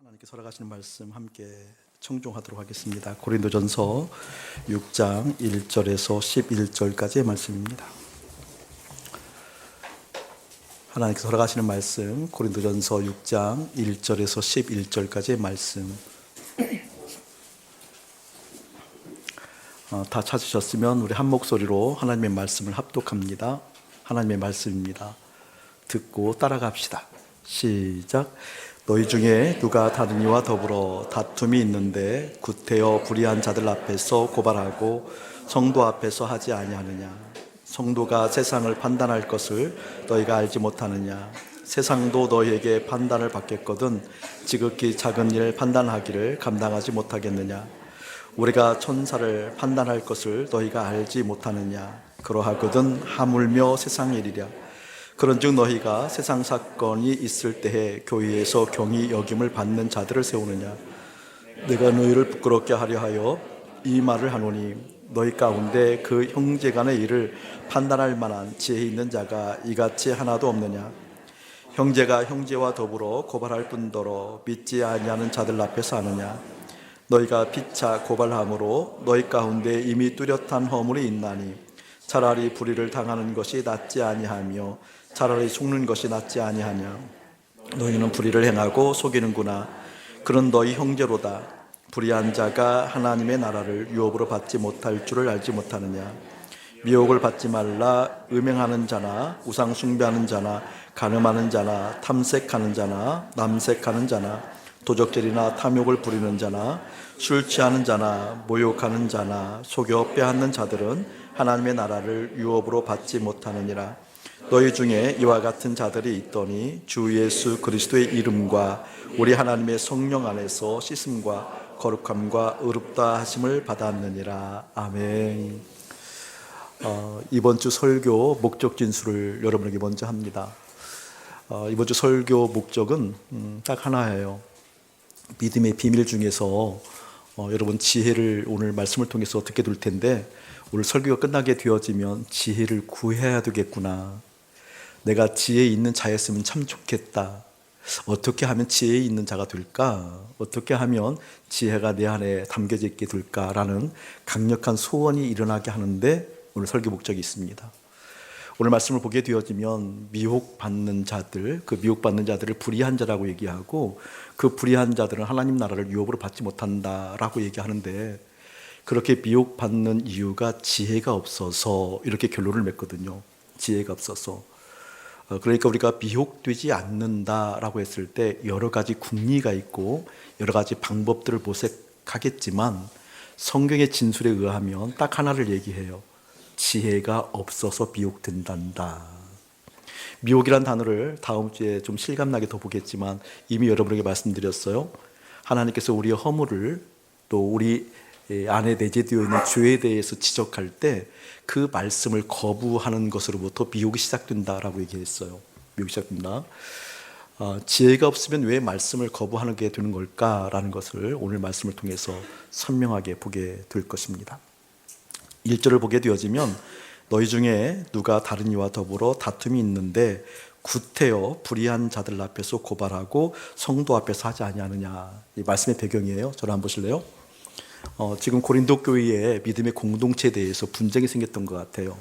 하나님께 설하시는 말씀 함께 청종하도록 하겠습니다. 고린도전서 6장 1절에서 11절까지의 말씀입니다. 하나님께 설하시는 말씀 고린도전서 6장 1절에서 11절까지의 말씀 다 찾으셨으면 우리 한 목소리로 하나님의 말씀을 합독합니다. 하나님의 말씀입니다. 듣고 따라갑시다. 시작. 너희 중에 누가 다른 이와 더불어 다툼이 있는데 구태여 불의한 자들 앞에서 고발하고 성도 앞에서 하지 아니하느냐? 성도가 세상을 판단할 것을 너희가 알지 못하느냐? 세상도 너희에게 판단을 받겠거든 지극히 작은 일 판단하기를 감당하지 못하겠느냐? 우리가 천사를 판단할 것을 너희가 알지 못하느냐? 그러하거든 하물며 세상 일이랴. 그런즉 너희가 세상 사건이 있을 때에 교회에서 경히 여김을 받는 자들을 세우느냐? 내가 너희를 부끄럽게 하려 하여 이 말을 하노니 너희 가운데 그 형제간의 일을 판단할 만한 지혜 있는 자가 이같이 하나도 없느냐? 형제가 형제와 더불어 고발할 뿐더러 믿지 아니하는 자들 앞에서 하느냐? 너희가 피차 고발함으로 너희 가운데 이미 뚜렷한 허물이 있나니 차라리 불의를 당하는 것이 낫지 아니하며 차라리 속는 것이 낫지 아니하냐? 너희는 불의를 행하고 속이는구나. 그런 너희 형제로다. 불의한 자가 하나님의 나라를 유업으로 받지 못할 줄을 알지 못하느냐? 미혹을 받지 말라. 음행하는 자나 우상 숭배하는 자나 간음하는 자나 탐색하는 자나 남색하는 자나 도적질이나 탐욕을 부리는 자나 술 취하는 자나 모욕하는 자나 속여 빼앗는 자들은 하나님의 나라를 유업으로 받지 못하느니라. 너희 중에 이와 같은 자들이 있더니 주 예수 그리스도의 이름과 우리 하나님의 성령 안에서 씻음과 거룩함과 의롭다 하심을 받았느니라. 아멘. 이번 주 설교 목적 진술을 여러분에게 먼저 합니다. 이번 주 설교 목적은 딱 하나예요. 믿음의 비밀 중에서 여러분 지혜를 오늘 말씀을 통해서 듣게 될 텐데 오늘 설교가 끝나게 되어지면 지혜를 구해야 되겠구나. 내가 지혜 있는 자였으면 참 좋겠다. 어떻게 하면 지혜 있는 자가 될까? 어떻게 하면 지혜가 내 안에 담겨져 있게 될까라는 강력한 소원이 일어나게 하는데 오늘 설교 목적이 있습니다. 오늘 말씀을 보게 되어지면 미혹받는 자들, 그 미혹받는 자들을 불의한 자라고 얘기하고 그 불의한 자들은 하나님 나라를 유업으로 받지 못한다라고 얘기하는데 그렇게 미혹받는 이유가 지혜가 없어서 이렇게 결론을 맺거든요. 지혜가 없어서. 그러니까 우리가 미혹되지 않는다라고 했을 때 여러 가지 궁리가 있고 여러 가지 방법들을 모색하겠지만 성경의 진술에 의하면 딱 하나를 얘기해요. 지혜가 없어서 미혹된단다. 미혹이란 단어를 다음 주에 좀 실감나게 더 보겠지만 이미 여러분에게 말씀드렸어요. 하나님께서 우리의 허물을 또 우리 안에 내재되어 있는 죄에 대해서 지적할 때 그 말씀을 거부하는 것으로부터 미혹이 시작된다라고 얘기했어요. 미혹이 시작된다. 지혜가 없으면 왜 말씀을 거부하는 게 되는 걸까라는 것을 오늘 말씀을 통해서 선명하게 보게 될 것입니다. 1절을 보게 되어지면 너희 중에 누가 다른 이와 더불어 다툼이 있는데 구태여 불의한 자들 앞에서 고발하고 성도 앞에서 하지 아니하느냐. 이 말씀의 배경이에요. 저를 한번 보실래요? 지금 고린도 교회의 믿음의 공동체에 대해서 분쟁이 생겼던 것 같아요.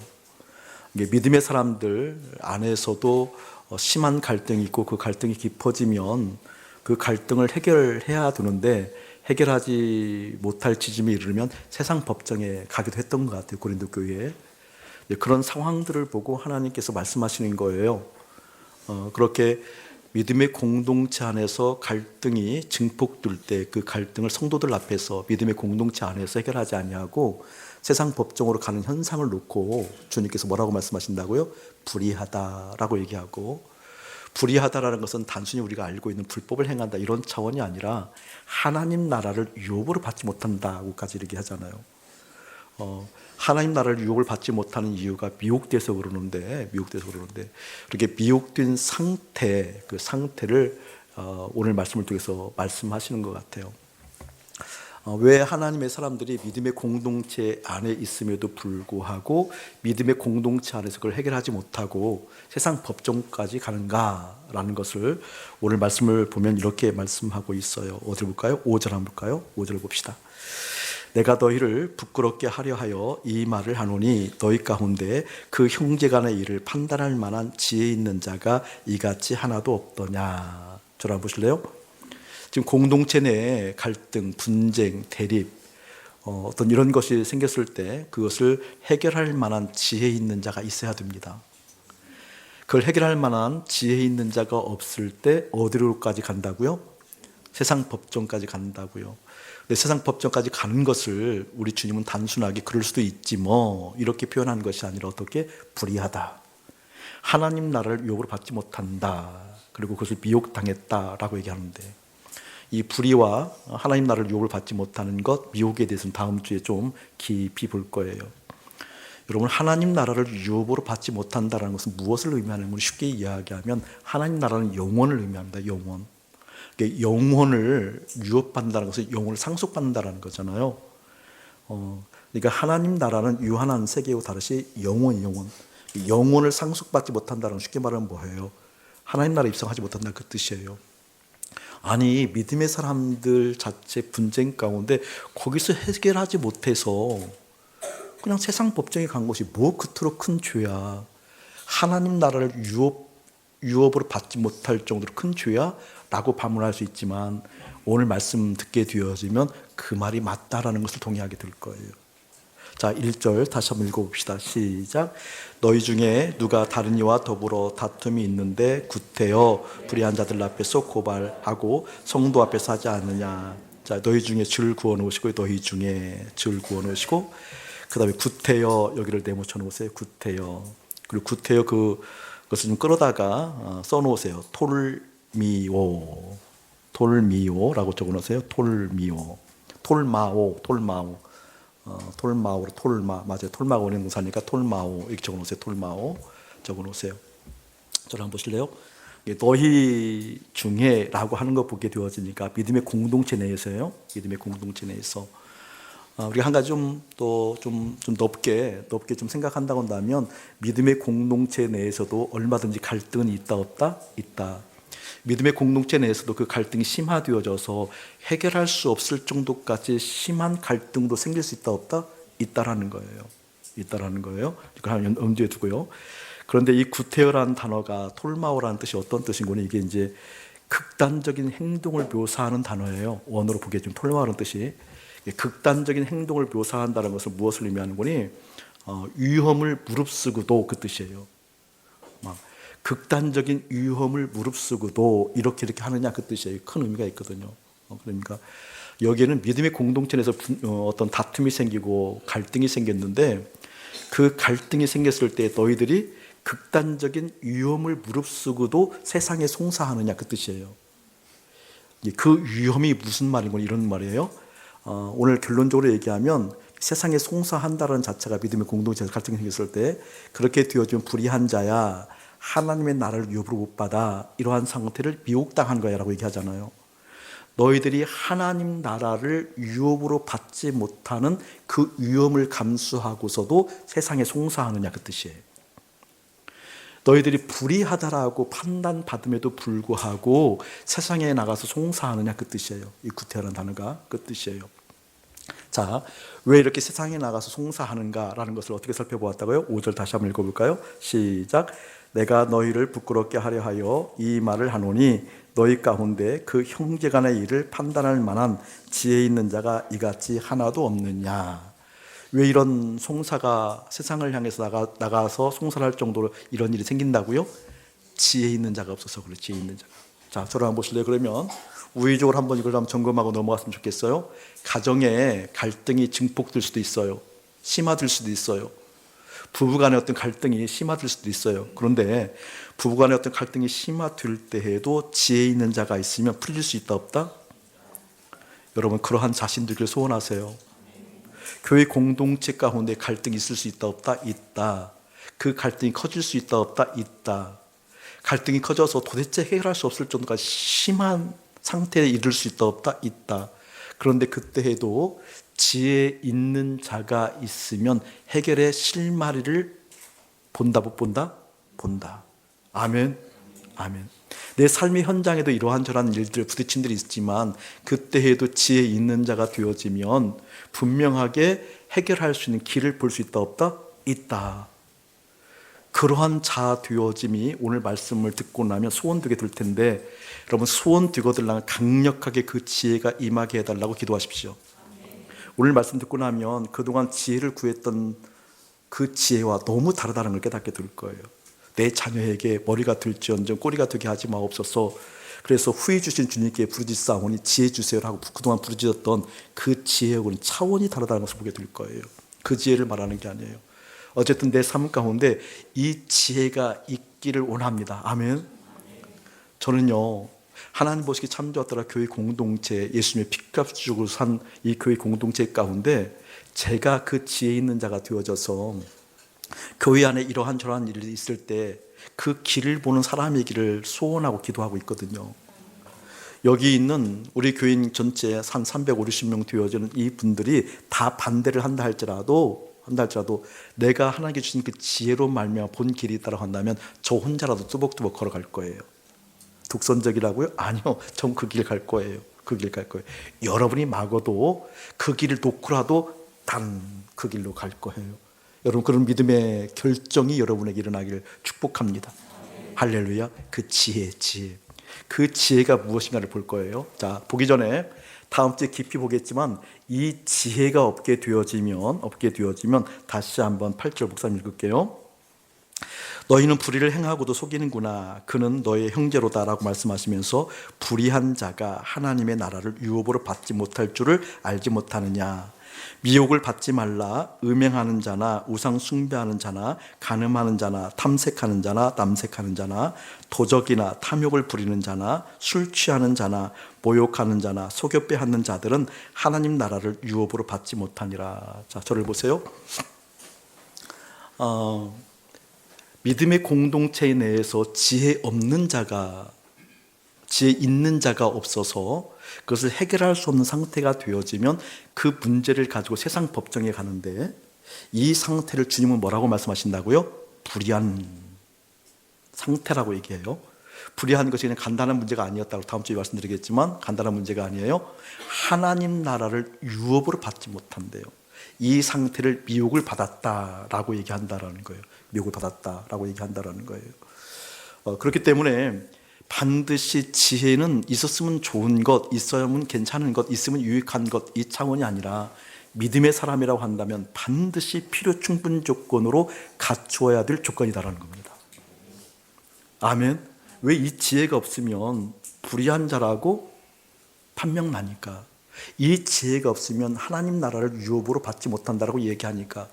믿음의 사람들 안에서도 심한 갈등이 있고 그 갈등이 깊어지면 그 갈등을 해결해야 되는데 해결하지 못할 지점에 이르면 세상 법정에 가기도 했던 것 같아요. 고린도 교회에. 그런 상황들을 보고 하나님께서 말씀하시는 거예요. 그렇게 믿음의 공동체 안에서 갈등이 증폭될 때 그 갈등을 성도들 앞에서 믿음의 공동체 안에서 해결하지 아니하고 세상 법정으로 가는 현상을 놓고 주님께서 뭐라고 말씀하신다고요? 불의하다라고 얘기하고, 불의하다라는 것은 단순히 우리가 알고 있는 불법을 행한다 이런 차원이 아니라 하나님 나라를 유업으로 받지 못한다고까지 얘기하잖아요. 하나님 나라를 유혹을 받지 못하는 이유가 미혹돼서 그러는데 그렇게 미혹된 상태, 그 상태를 오늘 말씀을 통해서 말씀하시는 것 같아요. 왜 하나님의 사람들이 믿음의 공동체 안에 있음에도 불구하고 믿음의 공동체 안에서 그걸 해결하지 못하고 세상 법정까지 가는가라는 것을 오늘 말씀을 보면 이렇게 말씀하고 있어요. 어디를 볼까요? 5절 한번 볼까요? 5절 봅시다. 내가 너희를 부끄럽게 하려 하여 이 말을 하노니 너희 가운데 그 형제간의 일을 판단할 만한 지혜 있는 자가 이같이 하나도 없더냐. 저를 한번 보실래요? 지금 공동체 내에 갈등, 분쟁, 대립, 어떤 이런 것이 생겼을 때 그것을 해결할 만한 지혜 있는 자가 있어야 됩니다. 그걸 해결할 만한 지혜 있는 자가 없을 때 어디로까지 간다고요? 세상 법정까지 간다고요. 근데 세상 법정까지 가는 것을 우리 주님은 단순하게 그럴 수도 있지 뭐 이렇게 표현한 것이 아니라 어떻게? 불의하다. 하나님 나라를 유혹으로 받지 못한다. 그리고 그것을 미혹당했다라고 얘기하는데 이 불의와 하나님 나라를 유혹을 받지 못하는 것, 미혹에 대해서는 다음 주에 좀 깊이 볼 거예요. 여러분, 하나님 나라를 유혹으로 받지 못한다는 것은 무엇을 의미하냐면 쉽게 이야기하면 하나님 나라는 영원을 의미합니다. 영원. 그러니까 영혼을 유혹받는다는 것은 영혼을 상속받는다는 거잖아요. 그러니까 하나님 나라는 유한한 세계와 다르시 영원. 영혼을 상속받지 못한다는 건 쉽게 말하면 뭐예요? 하나님 나라에 입성하지 못한다는 그 뜻이에요. 아니, 믿음의 사람들 자체 분쟁 가운데 거기서 해결하지 못해서 그냥 세상 법정에 간 것이 뭐 그토록 큰 죄야. 하나님 나라를 유업으로 받지 못할 정도로 큰 죄야? 라고 반문할 수 있지만 오늘 말씀 듣게 되어지면 그 말이 맞다라는 것을 동의하게 될 거예요. 자, 1절 다시 한번 읽어봅시다. 시작. 너희 중에 누가 다른 이와 더불어 다툼이 있는데 구태여 불의한 자들 앞에서 고발하고 성도 앞에서 하지 않느냐. 자, 너희 중에 줄 구워 놓으시고 너희 중에 줄 구워 놓으시고 그 다음에 구태여 여기를 네모쳐 놓으세요. 구태여. 그리고 구태여 그것을 좀 끌어다가 써 놓으세요. 톨미오라고 적어 놓으세요. 톨마오. 맞아요. 톨마가 오는 동사니까 톨마오 이렇게 적어 놓으세요. 톨마오 적어 놓으세요. 저를 한번 보실래요? 너희 중에라고 하는 거 보게 되어지니까 믿음의 공동체 내에서요. 믿음의 공동체 내에서 우리가 한 가지 좀 넓게 좀 생각한다고 한다면 믿음의 공동체 내에서도 얼마든지 갈등은 있다 없다? 있다. 믿음의 공동체 내에서도 그 갈등이 심화되어져서 해결할 수 없을 정도까지 심한 갈등도 생길 수 있다 없다? 있다라는 거예요. 이걸 하나 염두에 두고요. 그런데 이 구테어라는 단어가 톨마오라는 뜻이 어떤 뜻인고는 이게 이제 극단적인 행동을 묘사하는 단어예요. 원어로 보기에 좀 톨마오라는 뜻이 극단적인 행동을 묘사한다는 것은 무엇을 의미하는 거니? 위험을 무릅쓰고도 그 뜻이에요. 극단적인 위험을 무릅쓰고도 이렇게 하느냐 그 뜻이에요. 큰 의미가 있거든요. 그러니까 여기에는 믿음의 공동체 내에서 어떤 다툼이 생기고 갈등이 생겼는데 그 갈등이 생겼을 때 너희들이 극단적인 위험을 무릅쓰고도 세상에 송사하느냐 그 뜻이에요. 그 위험이 무슨 말이고 이런 말이에요. 오늘 결론적으로 얘기하면 세상에 송사한다는 자체가 믿음의 공동체에서 갈등이 생겼을 때 그렇게 되어지면 불의한 자야. 하나님의 나라를 유업으로 못 받아. 이러한 상태를 미혹당한 거야 라고 얘기하잖아요. 너희들이 하나님 나라를 유업으로 받지 못하는 그 위험을 감수하고서도 세상에 송사하느냐 그 뜻이에요. 너희들이 불의하다라고 판단받음에도 불구하고 세상에 나가서 송사하느냐 그 뜻이에요. 이 구태라는 단어가 그 뜻이에요. 자, 왜 이렇게 세상에 나가서 송사하는가라는 것을 어떻게 살펴보았다고요? 5절 다시 한번 읽어볼까요? 시작. 내가 너희를 부끄럽게 하려 하여 이 말을 하노니 너희 가운데 그 형제간의 일을 판단할 만한 지혜 있는 자가 이같이 하나도 없느냐. 왜 이런 송사가 세상을 향해서 나가서 송사를 할 정도로 이런 일이 생긴다고요? 지혜 있는 자가 없어서 그래. 지혜 있는 자가. 자, 저를 한번 보실래요? 그러면 우회적으로 한번 이걸 한번 점검하고 넘어갔으면 좋겠어요. 가정에 갈등이 증폭될 수도 있어요. 심화될 수도 있어요. 부부간의 어떤 갈등이 심화될 수도 있어요. 그런데 부부간의 어떤 갈등이 심화될 때에도 지혜 있는 자가 있으면 풀릴 수 있다 없다? 여러분, 그러한 자신들을 소원하세요. 교회 공동체 가운데 갈등이 있을 수 있다 없다? 있다. 그 갈등이 커질 수 있다 없다? 있다. 갈등이 커져서 도대체 해결할 수 없을 정도까지 심한 상태에 이를 수 있다 없다? 있다. 그런데 그때에도 지혜 있는 자가 있으면 해결의 실마리를 본다, 못 본다? 본다. 아멘. 아멘. 내 삶의 현장에도 이러한저러한 일들 부딪힌 일이 있지만 그때에도 지혜 있는 자가 되어지면 분명하게 해결할 수 있는 길을 볼 수 있다, 없다? 있다. 그러한 자 되어짐이 오늘 말씀을 듣고 나면 소원되게 될 텐데, 여러분 소원 되거들라면 강력하게 그 지혜가 임하게 해달라고 기도하십시오. 오늘 말씀 듣고 나면 그동안 지혜를 구했던 그 지혜와 너무 다르다는 걸 깨닫게 될 거예요. 내 자녀에게 머리가 들지언정 꼬리가 되게 하지 마옵소서. 그래서 후히 주신 주님께 부르짖사오니 지혜 주세요라고 그동안 부르짖었던 그 지혜하고는 차원이 다르다는 것을 보게 될 거예요. 그 지혜를 말하는 게 아니에요. 어쨌든 내 삶 가운데 이 지혜가 있기를 원합니다. 아멘. 저는요, 하나님 보시기 참 좋았더라 교회 공동체, 예수님의 피값 주고 산 이 교회 공동체 가운데 제가 그 지혜 있는 자가 되어져서 교회 안에 이러한 저러한 일이 있을 때 그 길을 보는 사람이기를 소원하고 기도하고 있거든요. 여기 있는 우리 교인 전체 한 350명 되어지는 이 분들이 다 반대를 한다 할지라도 내가 하나님께 주신 그 지혜로 말미암아 본 길이 있다고 한다면 저 혼자라도 뚜벅뚜벅 걸어갈 거예요. 독선적이라고요? 아니요, 전 그 길 갈 거예요. 그 길 갈 거예요. 여러분이 막어도 그 길을 놓고라도 단 그 길로 갈 거예요. 여러분 그런 믿음의 결정이 여러분에게 일어나기를 축복합니다. 할렐루야. 그 지혜. 그 지혜가 무엇인가를 볼 거예요. 자, 보기 전에 다음 주에 깊이 보겠지만 이 지혜가 없게 되어지면 다시 한번 8절 목사님 읽을게요. 너희는 불의를 행하고도 속이는구나. 그는 너의 형제로다 라고 말씀하시면서 불의한 자가 하나님의 나라를 유업으로 받지 못할 줄을 알지 못하느냐. 미혹을 받지 말라. 음행하는 자나 우상 숭배하는 자나 간음하는 자나 탐색하는 자나 남색하는 자나 도적이나 탐욕을 부리는 자나 술 취하는 자나 모욕하는 자나 속여 빼앗는 자들은 하나님 나라를 유업으로 받지 못하니라. 자, 저를 보세요. 믿음의 공동체 내에서 지혜 있는 자가 없어서 그것을 해결할 수 없는 상태가 되어지면 그 문제를 가지고 세상 법정에 가는데 이 상태를 주님은 뭐라고 말씀하신다고요? 불의한 상태라고 얘기해요. 불의한 것이 그냥 간단한 문제가 아니었다고 다음 주에 말씀드리겠지만 간단한 문제가 아니에요. 하나님 나라를 유업으로 받지 못한대요. 이 상태를 미혹을 받았다라고 얘기한다라는 거예요. 미혹을 받았다라고 얘기한다라는 거예요. 그렇기 때문에 반드시 지혜는 있었으면 좋은 것, 있어야만 괜찮은 것, 있으면 유익한 것, 이 차원이 아니라 믿음의 사람이라고 한다면 반드시 필요 충분 조건으로 갖추어야 될 조건이다라는 겁니다. 아멘. 왜 이 지혜가 없으면 불의한 자라고 판명 나니까, 이 지혜가 없으면 하나님 나라를 유업으로 받지 못한다라고 얘기하니까,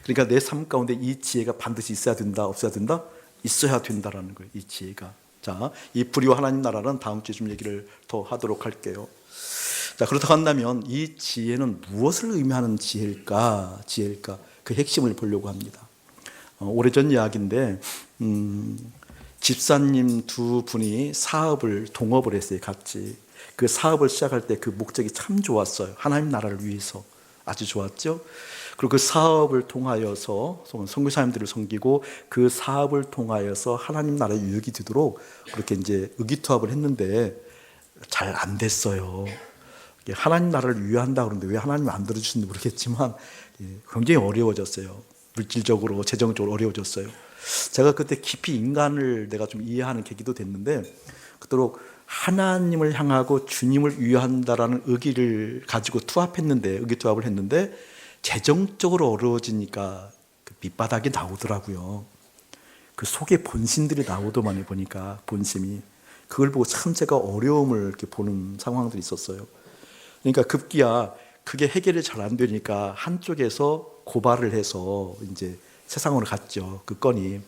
그러니까 내 삶 가운데 이 지혜가 반드시 있어야 된다, 없어야 된다? 있어야 된다라는 거예요. 이 지혜가. 자, 이 불의와 하나님 나라는 다음 주에 좀 얘기를 더 하도록 할게요. 자, 그렇다고 한다면 이 지혜는 무엇을 의미하는 지혜일까? 그 핵심을 보려고 합니다. 오래전 이야기인데 집사님 두 분이 동업을 했어요. 같이. 그 사업을 시작할 때 그 목적이 참 좋았어요. 하나님 나라를 위해서 아주 좋았죠. 그리고 그 사업을 통하여서 선교사님들을 섬기고 그 사업을 통하여서 하나님 나라의 유익이 되도록 그렇게 이제 의기투합을 했는데 잘 안 됐어요. 하나님 나라를 위한다 그러는데 왜 하나님이 안 들어주시는지 모르겠지만 굉장히 어려워졌어요. 물질적으로, 재정적으로 어려워졌어요. 제가 그때 깊이 인간을 내가 좀 이해하는 계기도 됐는데, 그토록 하나님을 향하고 주님을 위한다라는 의기를 가지고 의기투합을 했는데 재정적으로 어려워지니까 그 밑바닥이 나오더라고요. 그 속에 본심들이 나오더만 보니까 본심이. 그걸 보고 참 제가 어려움을 이렇게 보는 상황들이 있었어요. 그러니까 급기야 그게 해결이 잘 안 되니까 한쪽에서 고발을 해서 이제 세상으로 갔죠. 그 건이.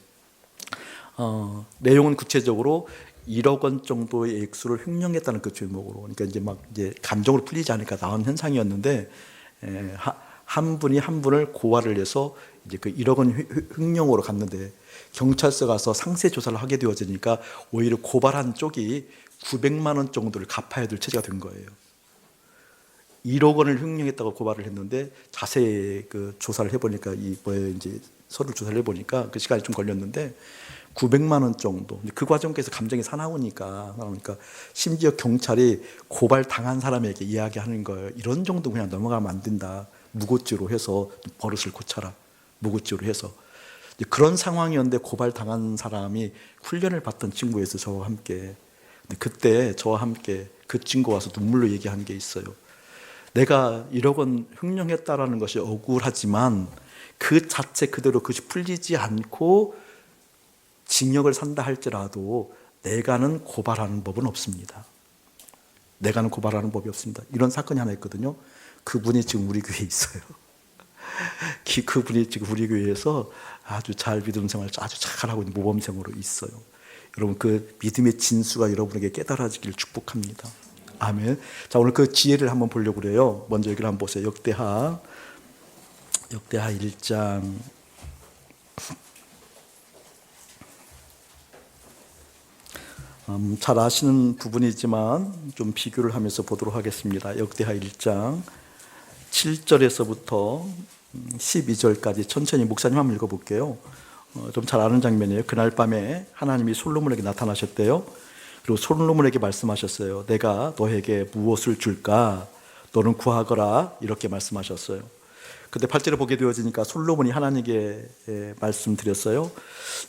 내용은 구체적으로 1억 원 정도의 액수를 횡령했다는 그 제목으로. 그러니까 이제 감정으로 풀리지 않으니까 나온 현상이었는데, 한 분이 한 분을 고발을 해서 이제 그 1억 원 횡령으로 갔는데 경찰서 가서 상세 조사를 하게 되어지니까 오히려 고발한 쪽이 900만 원 정도를 갚아야 될 처지가 된 거예요. 1억 원을 횡령했다고 고발을 했는데 자세히 그 조사를 해보니까 이제 서류 조사를 해보니까 그 시간이 좀 걸렸는데 900만 원 정도. 그 과정에서 감정이 사나우니까 심지어 경찰이 고발 당한 사람에게 이야기하는 거예요. 이런 정도 그냥 넘어가면 안 된다. 무고죄로 해서 버릇을 고쳐라. 무고죄로 해서. 그런 상황이었는데 고발 당한 사람이 훈련을 받던 친구였어요. 저와 함께. 근데 그때 저와 함께 그 친구 와서 눈물로 얘기한 게 있어요. 내가 1억 원 횡령했다라는 것이 억울하지만 그 자체 그대로 그것이 풀리지 않고 징역을 산다 할지라도 내가는 고발하는 법은 없습니다. 내가는 고발하는 법이 없습니다. 이런 사건이 하나 있거든요. 그분이 지금 우리 교회에 있어요. 그분이 지금 우리 교회에서 아주 잘 믿음 생활을 아주 잘하고 있는 모범생으로 있어요. 여러분 그 믿음의 진수가 여러분에게 깨달아지기를 축복합니다. 아멘. 자, 오늘 그 지혜를 한번 보려고 그래요. 먼저 여기를 한번 보세요. 역대하 1장 '잘 아시는 부분이지만 좀 비교를 하면서 보도록 하겠습니다. 역대하 1장 7절에서부터 12절까지 천천히 목사님 한번 읽어볼게요. 좀 잘 아는 장면이에요. 그날 밤에 하나님이 솔로몬에게 나타나셨대요. 그리고 솔로몬에게 말씀하셨어요. 내가 너에게 무엇을 줄까? 너는 구하거라. 이렇게 말씀하셨어요. 근데 8절에 보게 되어지니까 솔로몬이 하나님께 말씀드렸어요.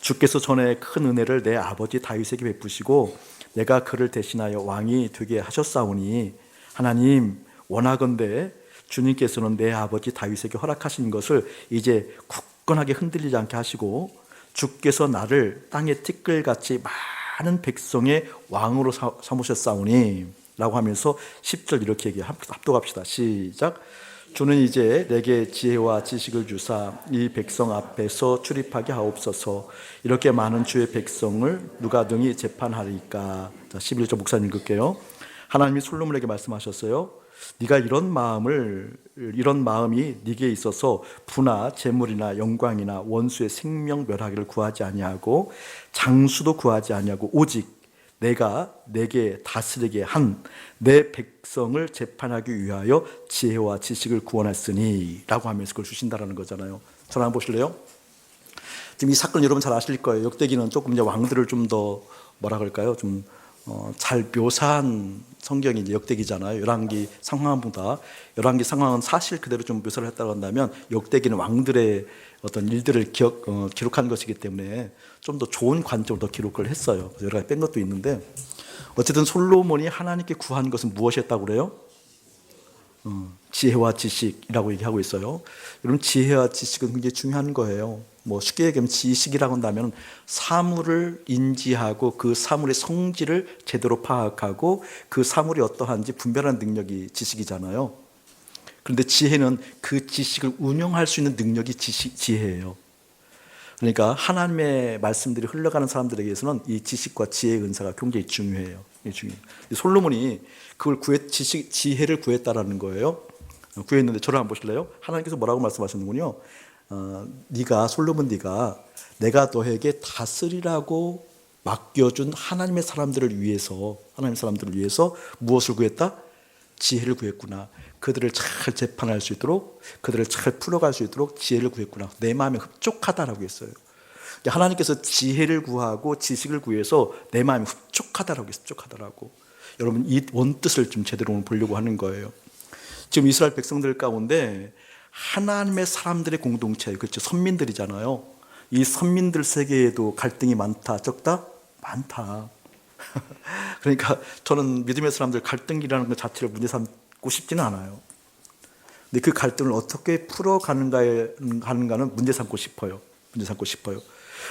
주께서 전에 큰 은혜를 내 아버지 다윗에게 베푸시고 내가 그를 대신하여 왕이 되게 하셨사오니 하나님 원하건대 주님께서는 내 아버지 다윗에게 허락하신 것을 이제 굳건하게 흔들리지 않게 하시고 주께서 나를 땅의 티끌같이 많은 백성의 왕으로 삼으셨사오니 라고 하면서 10절 이렇게 얘기해요. 합독합시다. 시작. 주는 이제 내게 지혜와 지식을 주사 이 백성 앞에서 출입하게 하옵소서. 이렇게 많은 주의 백성을 누가 능히 재판하리까. 자, 11절 목사님 읽을게요. 하나님이 솔로몬에게 말씀하셨어요. 네가 이런 마음이 네게 있어서 부나 재물이나 영광이나 원수의 생명 멸하기를 구하지 아니하고 장수도 구하지 아니하고 오직 내가 내게 다스리게 한 내 백성을 재판하기 위하여 지혜와 지식을 구원했으니 라고 하면서 그걸 주신다라는 거잖아요. 전화 한번 보실래요? 지금 이 사건 여러분 잘 아실 거예요. 역대기는 조금 이제 왕들을 좀 더 뭐라 그럴까요? 좀 잘 묘사한 성경이 이제 역대기잖아요. 열왕기 상황보다 열왕기 상황은 사실 그대로 좀 묘사를 했다고 한다면 역대기는 왕들의 어떤 일들을 기록한 것이기 때문에 좀 더 좋은 관점으로 더 기록을 했어요. 여러 가지 뺀 것도 있는데 어쨌든 솔로몬이 하나님께 구한 것은 무엇이었다고 그래요? 지혜와 지식이라고 얘기하고 있어요. 여러분 지혜와 지식은 굉장히 중요한 거예요. 뭐 쉽게 얘기하면 지식이라고 한다면 사물을 인지하고 그 사물의 성질을 제대로 파악하고 그 사물이 어떠한지 분별하는 능력이 지식이잖아요. 그런데 지혜는 그 지식을 운영할 수 있는 능력이 지혜예요. 그러니까 하나님의 말씀들이 흘러가는 사람들에게서는 이 지식과 지혜의 은사가 굉장히 중요해요. 솔로몬이 그걸 지혜를 구했다라는 거예요. 구했는데 저를 한번 보실래요? 하나님께서 뭐라고 말씀하셨는군요. 솔로몬 네가 내가 너에게 다스리라고 맡겨준 하나님의 사람들을 위해서 무엇을 구했다? 지혜를 구했구나. 그들을 잘 재판할 수 있도록, 그들을 잘 풀어갈 수 있도록 지혜를 구했구나. 내 마음에 흡족하다라고 했어요. 하나님께서 지혜를 구하고 지식을 구해서 내 마음이 흡족하다라고. 여러분 이 원뜻을 좀 제대로 오늘 보려고 하는 거예요. 지금 이스라엘 백성들 가운데 하나님의 사람들의 공동체, 그렇죠? 선민들이잖아요. 이 선민들 세계에도 갈등이 많다, 적다? 많다. 그러니까 저는 믿음의 사람들 갈등이라는 것 자체를 문제 삼고 싶지는 않아요. 근데 그 갈등을 어떻게 풀어가는가는 문제 삼고 싶어요.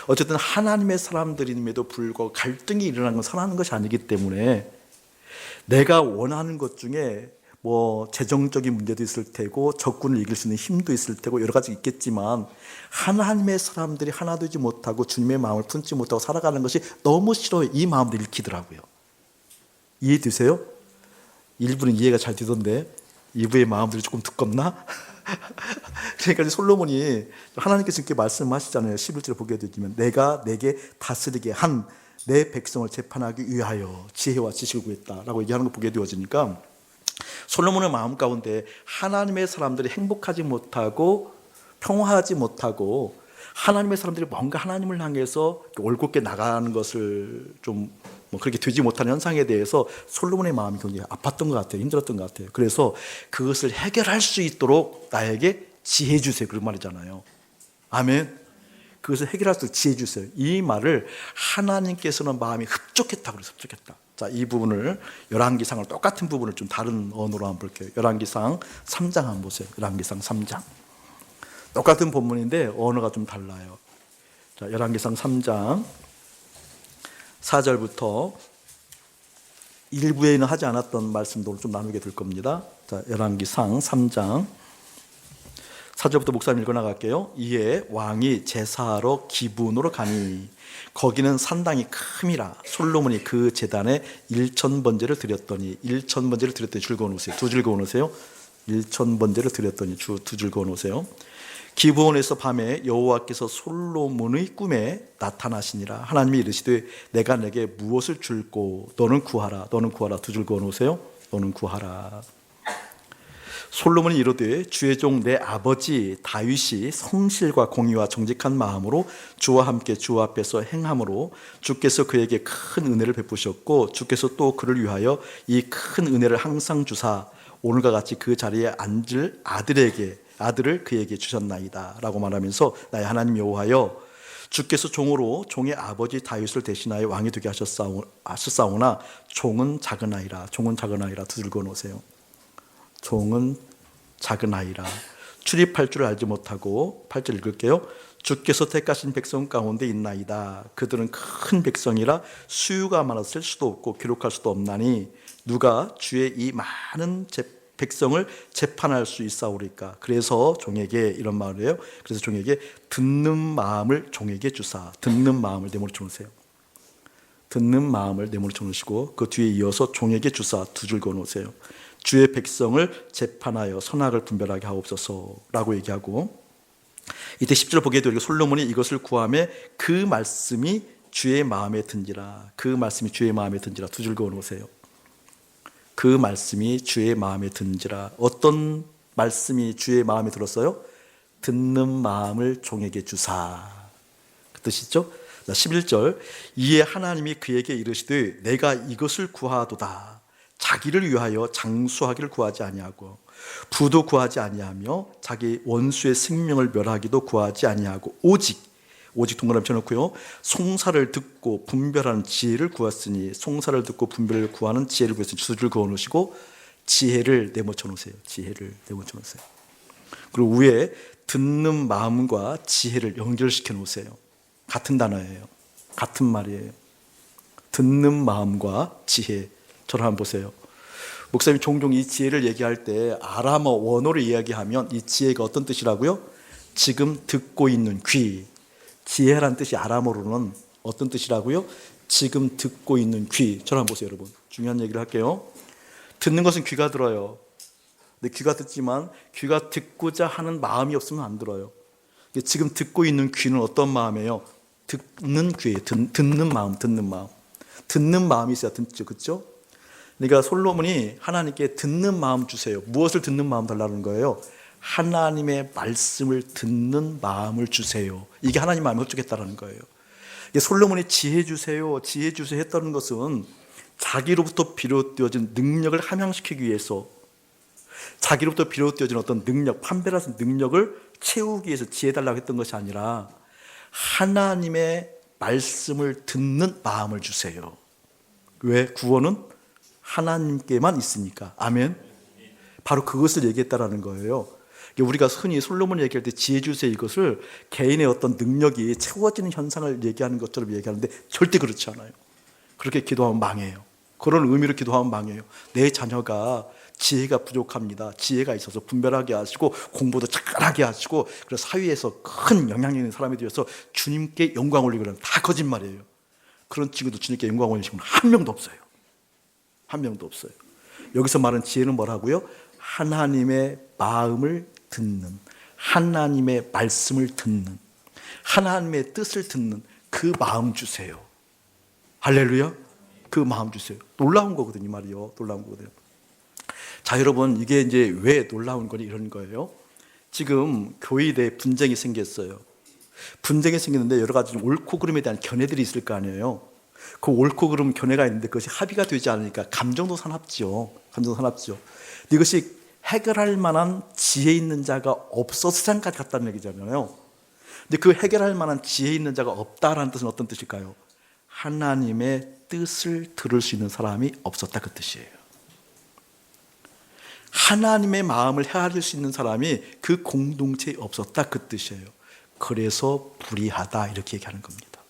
어쨌든 하나님의 사람들임에도 불구하고 갈등이 일어나는 건 선하는 것이 아니기 때문에 내가 원하는 것 중에 뭐 재정적인 문제도 있을 테고 적군을 이길 수 있는 힘도 있을 테고 여러 가지 있겠지만 하나님의 사람들이 하나 되지 못하고 주님의 마음을 품지 못하고 살아가는 것이 너무 싫어요. 이 마음도 읽히더라고요. 이해되세요? 일부는 이해가 잘 되던데 2부의 마음들이 조금 두껍나? 그러니까 솔로몬이 하나님께서 이렇게 말씀하시잖아요. 11절에 보게 되면 내가 내게 다스리게 한 내 백성을 재판하기 위하여 지혜와 지식을 구했다라고 얘기하는 거 보게 되어지니까 솔로몬의 마음 가운데 하나님의 사람들이 행복하지 못하고 평화하지 못하고 하나님의 사람들이 뭔가 하나님을 향해서 올곧게 나가는 것을 좀 그렇게 되지 못하는 현상에 대해서 솔로몬의 마음이 굉장히 아팠던 것 같아요. 힘들었던 것 같아요. 그래서 그것을 해결할 수 있도록 나에게 지혜 주세요. 그런 말이잖아요. 아멘. 그것을 해결할 수 있도록 지혜 주세요. 이 말을 하나님께서는 마음이 흡족했다고 그래서 흡족했다. 자, 이 부분을 열왕기상을 똑같은 부분을 좀 다른 언어로 한번 볼게요. 열왕기상 3장 한번 보세요. 열왕기상 3장. 똑같은 본문인데 언어가 좀 달라요. 자, 열왕기상 3장 4절부터 일부에는 하지 않았던 말씀도 좀 나누게 될 겁니다. 자, 열왕기상 3장 4절부터 목사님 읽어 나갈게요. 이에 왕이 제사하러 기브온으로 가니 거기는 산당이 큼이라 솔로몬이 그 제단에 1,000번제를 드렸더니 1,000번제를 드렸더니 줄 그어놓으세요. 두 줄 그어놓으세요. 1,000번제를 드렸더니 두 줄 그어놓으세요. 기브온에서 밤에 여호와께서 솔로몬의 꿈에 나타나시니라. 하나님이 이르시되 내가 내게 무엇을 줄꼬 너는 구하라. 너는 구하라. 두 줄 그어놓으세요. 너는 구하라. 솔로몬이 이르되 주의 종 내 아버지 다윗이 성실과 공의와 정직한 마음으로 주와 함께 주 앞에서 행함으로 주께서 그에게 큰 은혜를 베푸셨고 주께서 또 그를 위하여 이 큰 은혜를 항상 주사 오늘과 같이 그 자리에 앉을 아들을 그에게 주셨나이다 라고 말하면서 나의 하나님 여호와여 주께서 종으로 종의 아버지 다윗을 대신하여 왕이 되게 하셨사오나 종은 작은 아이라. 종은 작은 아이라. 두 줄 그어놓으세요. 종은 작은 아이라. 출입할 줄 알지 못하고 8절 읽을게요. 주께서 택하신 백성 가운데 있나이다. 그들은 큰 백성이라 수유가 많아 쓸 수도 없고 기록할 수도 없나니 누가 주의 이 많은 백성을 재판할 수 있사오리까. 그래서 종에게 이런 말을 해요. 그래서 종에게 듣는 마음을 종에게 주사. 듣는 마음을 내 머리 쳐놓으세요. 듣는 마음을 내 머리 쳐놓으시고 그 뒤에 이어서 종에게 주사. 두 줄 그어놓으세요. 주의 백성을 재판하여 선악을 분별하게 하옵소서라고 얘기하고 이때 10절 보게 되고 솔로몬이 이것을 구하매 그 말씀이 주의 마음에 든지라. 그 말씀이 주의 마음에 든지라. 두 줄 그어놓으세요. 그 말씀이 주의 마음에 든지라. 어떤 말씀이 주의 마음에 들었어요? 듣는 마음을 종에게 주사. 그 뜻이죠? 11절 이에 하나님이 그에게 이르시되 내가 이것을 구하도다. 자기를 위하여 장수하기를 구하지 아니하고 부도 구하지 아니하며 자기 원수의 생명을 멸하기도 구하지 아니하고 오직 동그라미 쳐놓고요. 송사를 듣고 분별하는 지혜를 구했으니 송사를 듣고 분별을 구하는 지혜를 구했으니 두 줄 그어놓으시고 지혜를 내모쳐 놓으세요. 지혜를 내모쳐 놓으세요. 그리고 위에 듣는 마음과 지혜를 연결시켜 놓으세요. 같은 단어예요. 같은 말이에요. 듣는 마음과 지혜. 저를 한번 보세요. 목사님이 종종 이 지혜를 얘기할 때 아람어 원어를 이야기하면 이 지혜가 어떤 뜻이라고요? 지금 듣고 있는 귀. 지혜란 뜻이 아람어로는 어떤 뜻이라고요? 지금 듣고 있는 귀. 저를 한번 보세요, 여러분. 중요한 얘기를 할게요. 듣는 것은 귀가 들어요. 근데 귀가 듣지만 귀가 듣고자 하는 마음이 없으면 안 들어요. 지금 듣고 있는 귀는 어떤 마음이에요? 듣는 귀예요. 듣는 마음, 듣는 마음. 듣는 마음이 있어야 듣죠, 그렇죠? 그러니까 솔로몬이 하나님께 듣는 마음 주세요. 무엇을 듣는 마음 달라는 거예요? 하나님의 말씀을 듣는 마음을 주세요. 이게 하나님 마음에 흡족했다는 거예요. 솔로몬이 지혜 주세요, 지혜 주세요 했다는 것은 자기로부터 비롯되어진 능력을 함양시키기 위해서 자기로부터 비롯되어진 어떤 능력, 판별하는 능력을 채우기 위해서 지혜 달라고 했던 것이 아니라 하나님의 말씀을 듣는 마음을 주세요. 왜? 구원은 하나님께만 있으니까. 아멘. 바로 그것을 얘기했다라는 거예요. 우리가 흔히 솔로몬이 얘기할 때 지혜 주세요 이것을 개인의 어떤 능력이 채워지는 현상을 얘기하는 것처럼 얘기하는데 절대 그렇지 않아요. 그렇게 기도하면 망해요. 그런 의미로 기도하면 망해요. 내 자녀가 지혜가 부족합니다. 지혜가 있어서 분별하게 하시고 공부도 잘하게 하시고 그래서 사회에서 큰 영향력 있는 사람이 되어서 주님께 영광 올리고 그러는 다 거짓말이에요. 그런 친구도 주님께 영광 올리는 친구는 한 명도 없어요. 한 명도 없어요. 여기서 말하는 지혜는 뭐라고요? 하나님의 마음을 듣는, 하나님의 말씀을 듣는, 하나님의 뜻을 듣는 그 마음 주세요. 할렐루야. 그 마음 주세요. 놀라운 거거든요, 이 말이요. 놀라운 거거든요. 자, 여러분, 이게 이제 왜 놀라운 거니 이런 거예요. 지금 교회 내에 분쟁이 생겼어요. 분쟁이 생겼는데 여러 가지 옳고 그름에 대한 견해들이 있을 거 아니에요. 그 옳고 그름 견해가 있는데 그것이 합의가 되지 않으니까 감정도 사납지요. 감정도 사납지요. 이것이 해결할 만한 지혜 있는 자가 없어서 세상까지 갔다는 얘기잖아요. 근데 그 해결할 만한 지혜 있는 자가 없다라는 뜻은 어떤 뜻일까요? 하나님의 뜻을 들을 수 있는 사람이 없었다, 그 뜻이에요. 하나님의 마음을 헤아릴 수 있는 사람이 그 공동체에 없었다, 그 뜻이에요. 그래서 불의하다 이렇게 얘기하는 겁니다.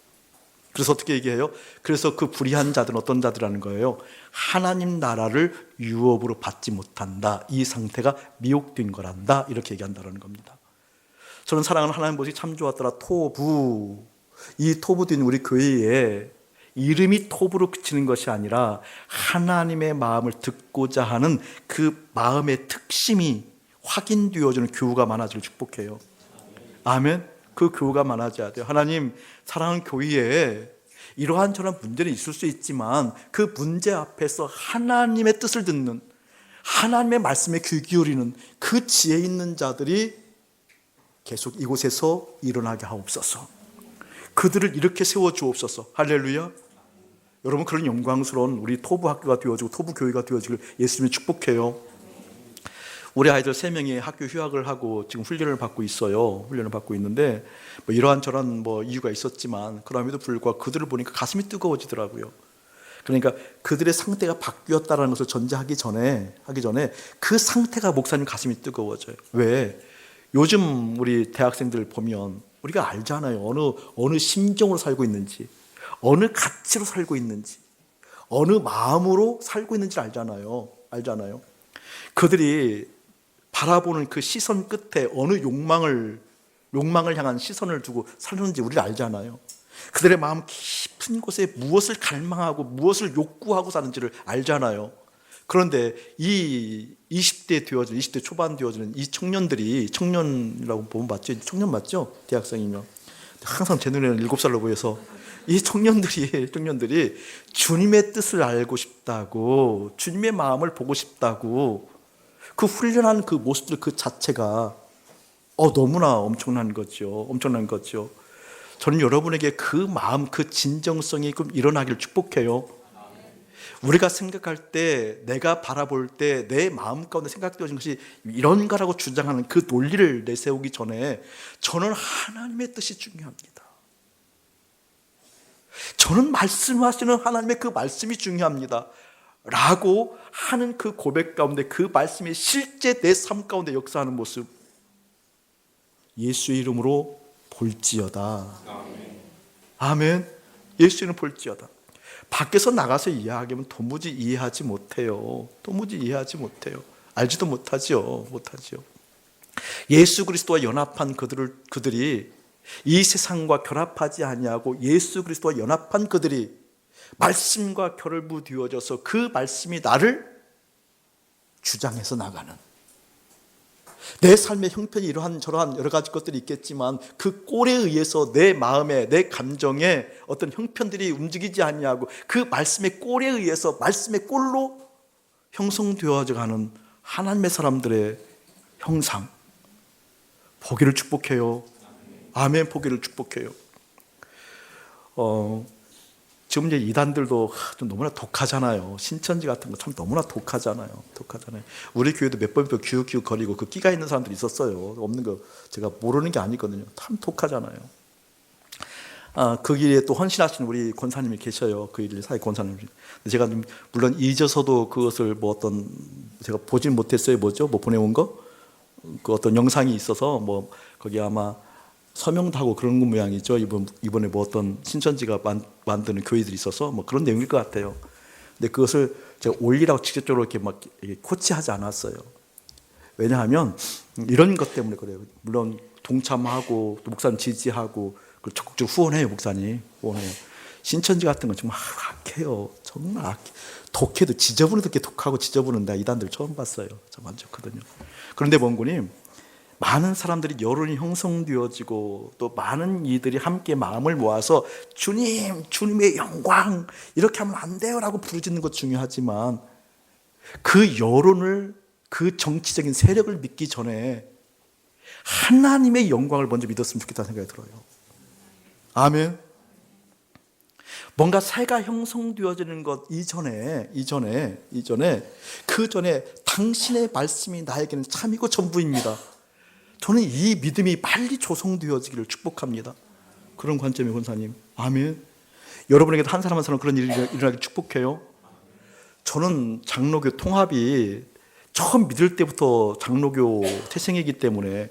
그래서 어떻게 얘기해요? 그래서 그 불의한 자들은 어떤 자들이라는 거예요? 하나님 나라를 유업으로 받지 못한다, 이 상태가 미혹된 거란다, 이렇게 얘기한다는 겁니다. 저는 사랑하는 하나님 보시 참 좋았더라. 토부, 이 토부 된 우리 교회에 이름이 토부로 그치는 것이 아니라 하나님의 마음을 듣고자 하는 그 마음의 특심이 확인되어지는 교우가 많아지길 축복해요. 아멘. 그 교우가 많아져야 돼요. 하나님, 사랑하는 교회에 이러한 저런 문제는 있을 수 있지만 그 문제 앞에서 하나님의 뜻을 듣는, 하나님의 말씀에 귀 기울이는 그 지혜 있는 자들이 계속 이곳에서 일어나게 하옵소서. 그들을 이렇게 세워주옵소서. 할렐루야. 여러분, 그런 영광스러운 우리 토부 학교가 되어지고 토부 교회가 되어지길 예수님이 축복해요. 우리 아이들 3명이 학교 휴학을 하고 지금 훈련을 받고 있어요. 훈련을 받고 있는데 뭐 이러한 저런 이유가 있었지만 그럼에도 불구하고 그들을 보니까 가슴이 뜨거워지더라고요. 그러니까 그들의 상태가 바뀌었다는 것을 전제하기 전에 그 상태가 목사님 가슴이 뜨거워져요. 왜? 요즘 우리 대학생들 보면 우리가 알잖아요. 어느 심정으로 살고 있는지, 어느 가치로 살고 있는지, 어느 마음으로 살고 있는지 알잖아요. 그들이 바라보는 그 시선 끝에 어느 욕망을 향한 시선을 두고 사는지 우리가 알잖아요. 그들의 마음 깊은 곳에 무엇을 갈망하고 무엇을 욕구하고 사는지를 알잖아요. 그런데 이 20대 초반 되어지는 이 청년들이, 청년이라고 보면 맞죠? 청년 맞죠? 대학생이면 항상 제 눈에는 7살로 보여서 이 청년들이 주님의 뜻을 알고 싶다고, 주님의 마음을 보고 싶다고, 그 훈련한 그 모습들 그 자체가 너무나 엄청난 거죠. 저는 여러분에게 그 마음, 그 진정성이 일어나기를 축복해요. 우리가 생각할 때, 내가 바라볼 때 내 마음 가운데 생각되어진 것이 이런가라고 주장하는 그 논리를 내세우기 전에 저는 하나님의 뜻이 중요합니다. 저는 말씀하시는 하나님의 그 말씀이 중요합니다 라고 하는 그 고백 가운데 그 말씀이 실제 내 삶 가운데 역사하는 모습, 예수의 이름으로 볼지어다. 아멘. 예수의 이름으로 볼지어다. 밖에서 나가서 이야기하면 도무지 이해하지 못해요. 알지도 못하죠. 예수 그리스도와 연합한 그들이 이 세상과 결합하지 아니하고 예수 그리스도와 연합한 그들이 말씀과 결부되어져서 그 말씀이 나를 주장해서 나가는, 내 삶의 형편이 이러한 저러한 여러 가지 것들이 있겠지만 그 꼴에 의해서 내 마음에, 내 감정에 어떤 형편들이 움직이지 아니하고 그 말씀의 꼴에 의해서 말씀의 꼴로 형성되어져 가는 하나님의 사람들의 형상, 보기를 축복해요. 아멘. 보기를 축복해요. 지금 이제 이단들도 좀 너무나 독하잖아요. 신천지 같은 거 참 너무나 독하잖아요. 우리 교회도 몇 번 기웃기웃 거리고 그 끼가 있는 사람들이 있었어요. 없는 거 제가 모르는 게 아니거든요. 참 독하잖아요. 그 길에 또 헌신하시는 우리 권사님이 계셔요. 그 일을 사회 권사님. 제가 물론 잊어서도 그것을 제가 보진 못했어요. 보내온 거? 그 어떤 영상이 있어서 거기 아마 서명도 하고 그런 모양이죠. 이번에 어떤 신천지가 만드는 교회들이 있어서 그런 내용일 것 같아요. 근데 그것을 제가 올리라고 직접적으로 이렇게 코치하지 않았어요. 왜냐하면 이런 것 때문에 그래요. 물론 동참하고 또 목사님 지지하고 적극적으로 후원해요. 목사님 후원해요. 신천지 같은 건 정말 악해요. 정말 악해. 독해도 지저분하게 독하고 지저분한 이단들 처음 봤어요. 참 안 좋거든요. 그런데 원군님, 많은 사람들이 여론이 형성되어지고 또 많은 이들이 함께 마음을 모아서 주님의 영광 이렇게 하면 안 돼요 라고 부르짖는 것 중요하지만 그 여론을 그 정치적인 세력을 믿기 전에 하나님의 영광을 먼저 믿었으면 좋겠다는 생각이 들어요. 아멘. 뭔가 새가 형성되어지는 것 이전에 그 전에 당신의 말씀이 나에게는 참이고 전부입니다. 저는 이 믿음이 빨리 조성되어지기를 축복합니다. 그런 관점의 권사님. 아멘. 여러분에게도 한 사람 한 사람 그런 일이 일어나기 축복해요. 저는 장로교 통합이 처음 믿을 때부터 장로교 태생이기 때문에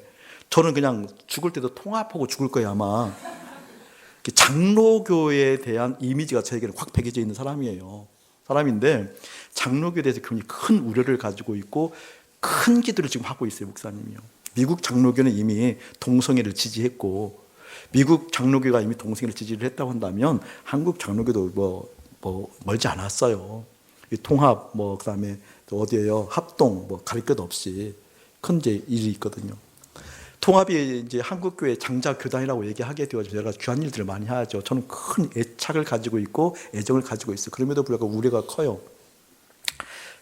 저는 그냥 죽을 때도 통합하고 죽을 거예요 아마. 장로교에 대한 이미지가 저에게는 확 배겨져 있는 사람인데 장로교에 대해서 굉장히 큰 우려를 가지고 있고 큰 기도를 지금 하고 있어요 목사님이요. 미국 장로교는 이미 동성애를 지지했고 미국 장로교가 이미 동성애를 지지를 했다고 한다면 한국 장로교도 뭐 멀지 않았어요. 통합 그다음에 어디에요 합동 가릴 것 없이 큰 이제 일이 있거든요. 통합이 이제 한국교회 장자 교단이라고 얘기하게 되어서 제가 귀한 일들을 많이 하죠. 저는 큰 애착을 가지고 있고 애정을 가지고 있어요. 그럼에도 불구하고 우려가 커요.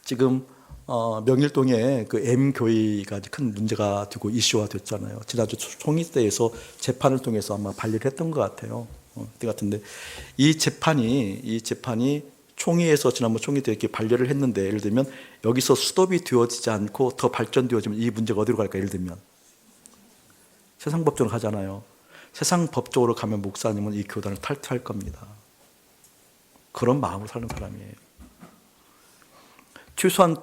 지금 명일동에 그 M교회가 큰 문제가 되고 이슈화 됐잖아요. 지난주 총회 때에서 재판을 통해서 아마 반려를 했던 것 같아요. 그때 같은데 이 재판이 총회에서 지난번 총회 때 이렇게 반려를 했는데 예를 들면 여기서 수톱이 되어지지 않고 더 발전되어지면 이 문제가 어디로 갈까? 예를 들면 세상 법적으로 가잖아요. 세상 법적으로 가면 목사님은 이 교단을 탈퇴할 겁니다. 그런 마음으로 사는 사람이에요. 최소한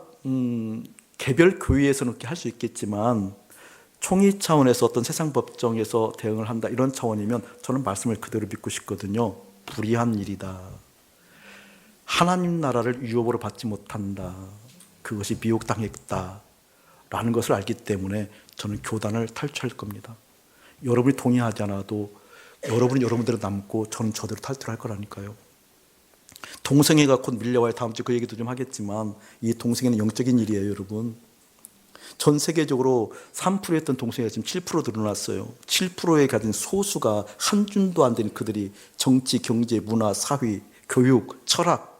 개별 교회에서는 그렇게 할 수 있겠지만 총회 차원에서 어떤 세상 법정에서 대응을 한다 이런 차원이면 저는 말씀을 그대로 믿고 싶거든요. 불의한 일이다. 하나님 나라를 유업으로 받지 못한다. 그것이 미혹당했다. 라는 것을 알기 때문에 저는 교단을 탈취할 겁니다. 여러분이 동의하지 않아도 여러분은 여러분대로 남고 저는 저대로 탈퇴할 거라니까요. 동성애가 곧 밀려와요. 다음 주에 그 얘기도 좀 하겠지만 이 동성애는 영적인 일이에요 여러분. 전 세계적으로 3%였던 동성애가 지금 7% 늘어났어요. 7%에 가진 소수가 한 줌도 안 되는 그들이 정치, 경제, 문화, 사회, 교육, 철학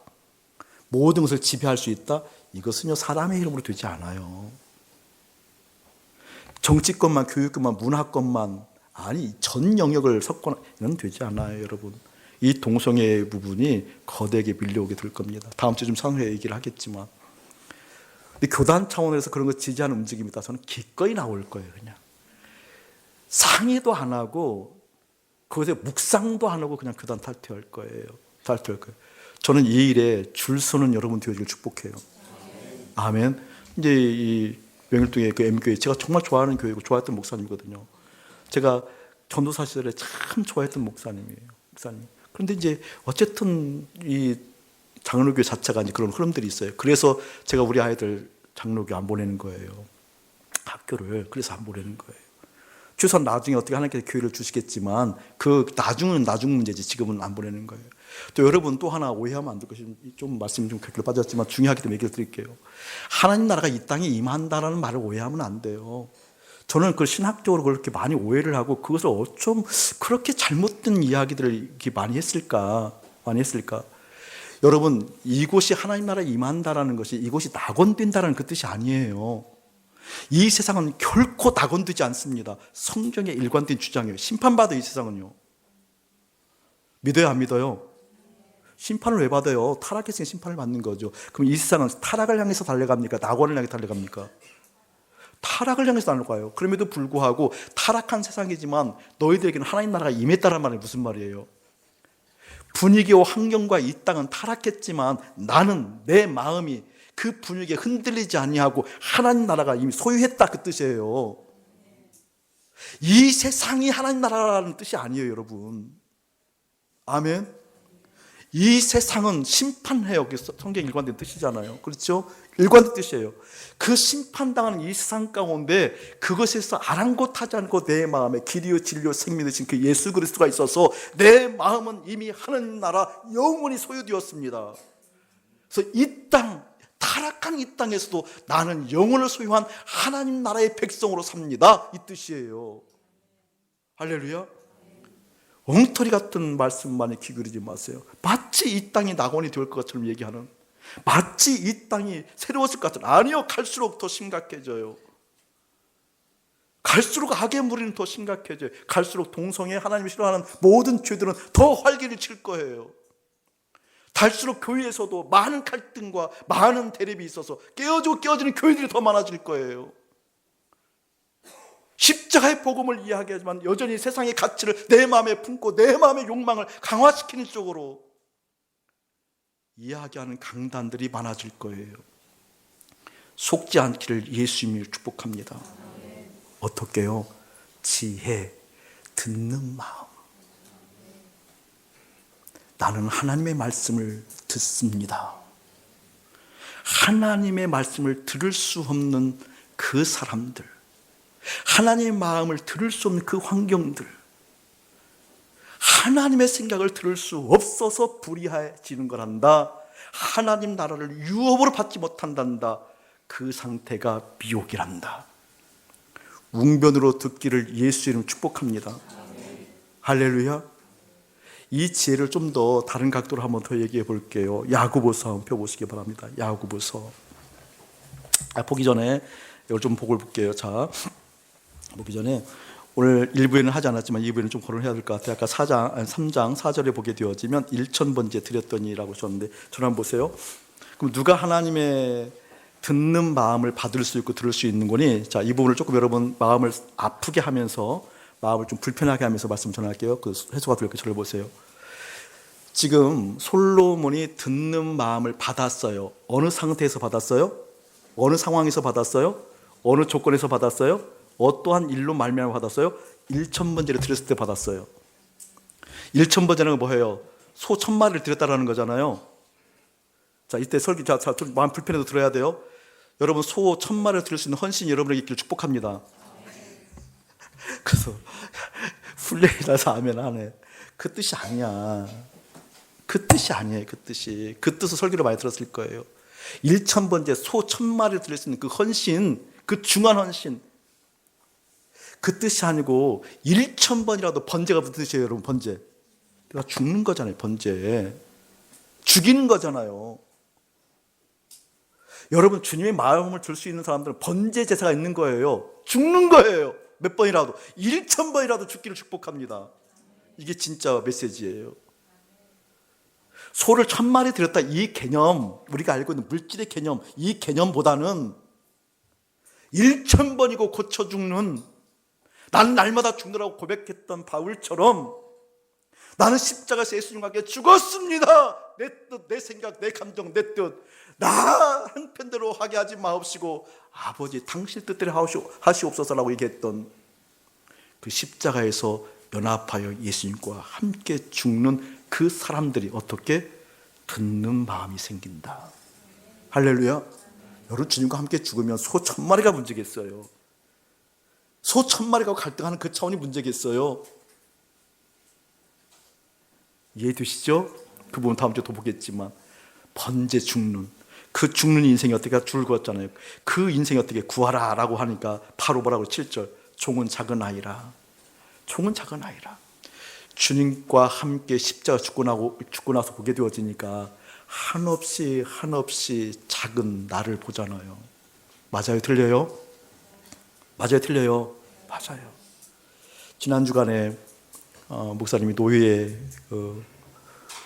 모든 것을 지배할 수 있다? 이것은요 사람의 이름으로 되지 않아요. 정치권만, 교육권만, 문화권만 아니 전 영역을 섞거나 이건 되지 않아요 여러분. 이 동성애 부분이 거대하게 밀려오게 될 겁니다. 다음 주에 좀 상세 얘기를 하겠지만 근데 교단 차원에서 그런 거 지지하는 움직임이 있다. 저는 기꺼이 나올 거예요. 그냥 상의도 안 하고 그것에 묵상도 안 하고 그냥 교단 탈퇴할 거예요. 저는 이 일에 줄 서는 여러분 되어지길 축복해요. 아멘. 이제 이 명일동의 그 M교회 제가 정말 좋아하는 교회고 좋아했던 목사님이거든요. 제가 전도사 시절에 참 좋아했던 목사님. 그런데 이제 어쨌든 이 장로교 자체가 이제 그런 흐름들이 있어요. 그래서 제가 우리 아이들 장로교 안 보내는 거예요. 학교를. 그래서 안 보내는 거예요. 최소한 나중에 어떻게 하나님께서 교회를 주시겠지만 그 나중은 나중 문제지 지금은 안 보내는 거예요. 또 여러분 또 하나 오해하면 안 될 것이 좀 말씀이 좀 곁으로 빠졌지만 중요하기 때문에 얘기를 드릴게요. 하나님 나라가 이 땅에 임한다라는 말을 오해하면 안 돼요. 저는 그 신학적으로 그렇게 많이 오해를 하고 그것을 어쩜 그렇게 잘못된 이야기들을 이렇게 많이 했을까. 여러분 이곳이 하나님 나라에 임한다라는 것이 이곳이 낙원된다라는 그 뜻이 아니에요. 이 세상은 결코 낙원되지 않습니다. 성경의 일관된 주장이에요. 심판받아 이 세상은요. 믿어요 안 믿어요? 심판을 왜 받아요? 타락했으니 심판을 받는 거죠. 그럼 이 세상은 타락을 향해서 달려갑니까? 낙원을 향해 달려갑니까? 타락을 향해서 달려가요. 그럼에도 불구하고 타락한 세상이지만 너희들에게는 하나님 나라가 임했다는 말이 무슨 말이에요? 분위기와 환경과 이 땅은 타락했지만 나는 내 마음이 그 분위기에 흔들리지 아니하고 하나님 나라가 이미 소유했다 그 뜻이에요. 이 세상이 하나님 나라라는 뜻이 아니에요 여러분. 아멘. 이 세상은 심판해요. 성경 일관된 뜻이잖아요. 그렇죠? 일관된 뜻이에요. 그 심판당하는 이 세상 가운데 그것에서 아랑곳하지 않고 내 마음에 길이요 진리요 생명 되신 그 예수 그리스도가 있어서 내 마음은 이미 하나님 나라 영원히 소유되었습니다. 그래서 이 땅, 타락한 이 땅에서도 나는 영혼을 소유한 하나님 나라의 백성으로 삽니다. 이 뜻이에요. 할렐루야. 엉터리 같은 말씀 많이 기울이지 마세요. 마치 이 땅이 낙원이 될 것처럼 얘기하는 마치 이 땅이 새로웠을 것 같은, 아니요, 갈수록 더 심각해져요. 갈수록 악의 무리는 더 심각해져요. 갈수록 동성애, 하나님이 싫어하는 모든 죄들은 더 활기를 칠 거예요. 갈수록 교회에서도 많은 갈등과 많은 대립이 있어서 깨어지고 깨어지는 교회들이 더 많아질 거예요. 십자가의 복음을 이야기하지만 여전히 세상의 가치를 내 마음에 품고 내 마음의 욕망을 강화시키는 쪽으로 이야기하는 강단들이 많아질 거예요. 속지 않기를 예수님이 축복합니다. 어떻게요? 지혜, 듣는 마음. 나는 하나님의 말씀을 듣습니다. 하나님의 말씀을 들을 수 없는 그 사람들, 하나님의 마음을 들을 수 없는 그 환경들, 하나님의 생각을 들을 수 없어서 불의해지는 거란다. 하나님 나라를 유업으로 받지 못한단다. 그 상태가 미혹이란다. 웅변으로 듣기를 예수 이름 축복합니다. 할렐루야. 이 지혜를 좀 더 다른 각도로 한번 더 얘기해 볼게요. 야고보서 한번 펴보시기 바랍니다. 야고보서. 보기 전에 이걸 좀 보고 볼게요. 자, 보기 전에 오늘 1부에는 하지 않았지만 2부에는 좀 거론해야 될 것 같아요. 아까 3장 4절에 보게 되어지면 1000번째 드렸더니라고 하셨는데, 저를 한번 보세요. 그럼 누가 하나님의 듣는 마음을 받을 수 있고 들을 수 있는 거니? 자, 이 부분을 조금 여러분 마음을 아프게 하면서, 마음을 좀 불편하게 하면서 말씀 전할게요. 그 해소가 될 거 저를 보세요. 지금 솔로몬이 듣는 마음을 받았어요. 어느 상태에서 받았어요? 어느 상황에서 받았어요? 어느 조건에서 받았어요? 어떠한 일로 말미암아 받았어요? 1000번째를 드렸을 때 받았어요. 1000번째는 뭐예요? 소 1000마리를 드렸다라는 거잖아요. 자, 이때 설교, 자, 좀 마음 불편해도 들어야 돼요. 여러분, 소 1000마리를 드릴 수 있는 헌신이 여러분에게 있기를 축복합니다. 그래서 훈련이라서 아멘 하네. 그 뜻이 아니야. 그 뜻이 아니에요. 그 뜻이. 그 뜻을 설교를 많이 들었을 거예요. 1000번째 소 1000마리를 드릴 수 있는 그 헌신, 그 중한 헌신, 그 뜻이 아니고 1000번이라도 번제가 무슨 뜻이에요, 여러분? 번제. 내가 죽는 거잖아요. 번제. 죽이는 거잖아요. 여러분, 주님의 마음을 들 수 있는 사람들은 번제 제사가 있는 거예요. 죽는 거예요. 몇 번이라도. 1000번이라도 죽기를 축복합니다. 이게 진짜 메시지예요. 소를 1000마리 드렸다, 이 개념, 우리가 알고 있는 물질의 개념, 이 개념보다는 1000번이고 고쳐 죽는, 나는 날마다 죽느라고 고백했던 바울처럼 나는 십자가에서 예수님과 함께 죽었습니다. 내 뜻, 내 생각, 내 감정, 내 뜻, 나 한편대로 하게 하지 마옵시고 아버지 당신 뜻대로 하시옵소서라고 얘기했던 그 십자가에서 연합하여 예수님과 함께 죽는 그 사람들이 어떻게 듣는 마음이 생긴다. 할렐루야. 여러분, 주님과 함께 죽으면 소 1000마리가 문제겠어요? 소 1000마리가 갈등하는 그 차원이 문제겠어요? 이해되시죠? 그 부분 다음 주에 또 보겠지만, 번제 죽는, 그 죽는 인생이 어떻게 줄었잖아요. 그 인생이 어떻게 구하라 라고 하니까 바로 뭐라고 7절, 종은 작은 아이라. 종은 작은 아이라. 주님과 함께 십자가 죽고 나서 보게 되어지니까 한없이 작은 나를 보잖아요. 맞아요? 틀려요? 맞아요? 틀려요? 맞아요. 지난 주간에 목사님이 노회에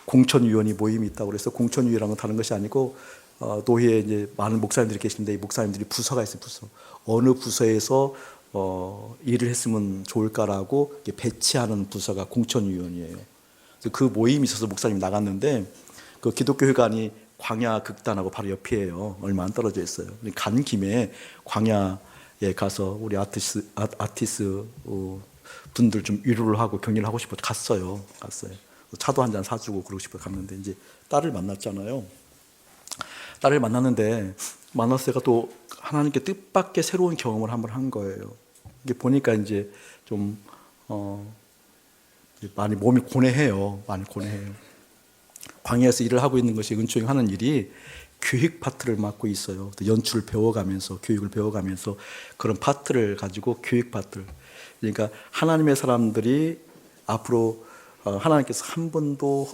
공천위원회 모임이 있다고 그래서, 공천위원회라는 건 다른 것이 아니고 노회에 이제 많은 목사님들이 계신데, 이 목사님들이 부서가 있어요. 부서. 어느 부서에서 일을 했으면 좋을까라고 배치하는 부서가 공천위원회예요. 그래서 그 모임이 있어서 목사님이 나갔는데, 그 기독교회관이 광야 극단하고 바로 옆이에요. 얼마 안 떨어져 있어요. 간 김에 광야에 가서 우리 아티스 분들 좀 위로를 하고 격려를 하고 싶어서 갔어요. 차도 한 잔 사주고 그러고 싶어 갔는데, 이제 딸을 만났잖아요. 딸을 만났는데, 만나서 제가 또 하나님께 뜻밖의 새로운 경험을 한번 한 거예요. 이게 보니까 이제 좀 많이 몸이 고뇌해요. 많이 고뇌해요. 광야에서 일을 하고 있는 것이, 은총이 하는 일이 교육 파트를 맡고 있어요. 연출을 배워가면서, 교육을 배워가면서 그런 파트를 가지고, 교육 파트를. 그러니까 하나님의 사람들이 앞으로 하나님께서 한 번도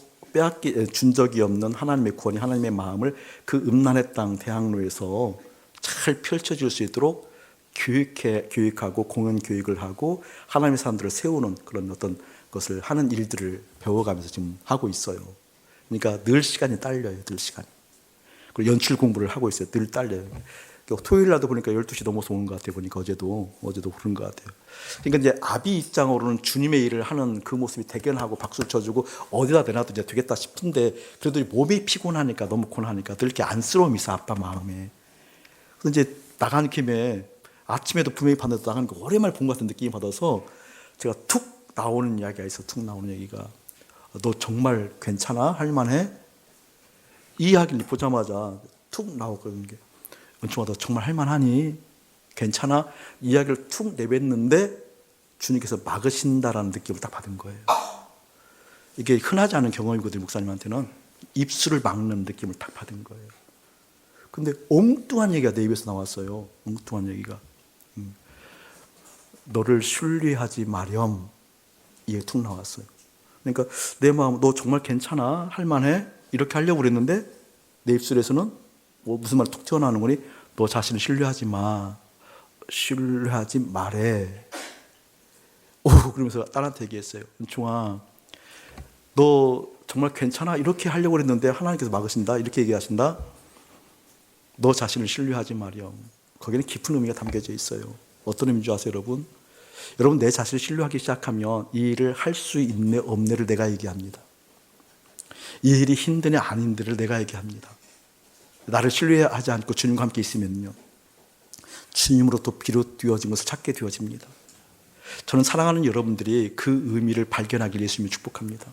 준 적이 없는 하나님의 구원이 하나님의 마음을 그 음란의 땅 대학로에서 잘 펼쳐질 수 있도록 교육하고 공연 교육을 하고 하나님의 사람들을 세우는 그런 어떤 것을 하는 일들을 배워가면서 지금 하고 있어요. 그러니까 늘 시간이 딸려요. 늘 시간이. 그리고 연출 공부를 하고 있어요. 늘 딸려요. 토요일 날도 보니까 12시 넘어서 오는 것 같아요. 보니까 어제도 그런 것 같아요. 그러니까 이제 아비 입장으로는 주님의 일을 하는 그 모습이 대견하고 박수를 쳐주고 어디다 내놔도 이제 되겠다 싶은데 그래도 몸이 피곤하니까 너무 고나니까 늘 이렇게 안쓰러움이 있어 아빠 마음에. 그래서 이제 나간 김에 아침에도 분명히 봤는데 나가는 거 오랜만에 본 것 같은 느낌이 받아서 제가 툭 나오는 이야기가 있어. 툭 나오는 얘기가 너 정말 괜찮아? 할만해? 이 이야기를 보자마자 툭 나왔거든요. 은총아 너 정말 할만하니? 괜찮아? 이야기를 툭 내뱉는데 주님께서 막으신다라는 느낌을 딱 받은 거예요. 이게 흔하지 않은 경험이거든요. 목사님한테는 입술을 막는 느낌을 딱 받은 거예요. 근데 엉뚱한 얘기가 내 입에서 나왔어요. 엉뚱한 얘기가 너를 신뢰하지 마렴. 이게 툭 나왔어요. 그러니까 내 마음 너 정말 괜찮아? 할만해? 이렇게 하려고 그랬는데 내 입술에서는 무슨 말이 툭 튀어나오는 거니? 너 자신을 신뢰하지 마. 신뢰하지 말해. 그러면서 딸한테 얘기했어요. 은총아, 너 정말 괜찮아? 이렇게 하려고 했는데 하나님께서 막으신다. 이렇게 얘기하신다. 너 자신을 신뢰하지 마렴. 거기는 깊은 의미가 담겨져 있어요. 어떤 의미인지 아세요, 여러분? 여러분 내 자신을 신뢰하기 시작하면 이 일을 할 수 있네 없네를 내가 얘기합니다. 이 일이 힘드냐 안 힘드냐를 내가 얘기합니다. 나를 신뢰하지 않고 주님과 함께 있으면요 주님으로부터 비롯되어진 것을 찾게 되어집니다. 저는 사랑하는 여러분들이 그 의미를 발견하기를 예수님이 축복합니다.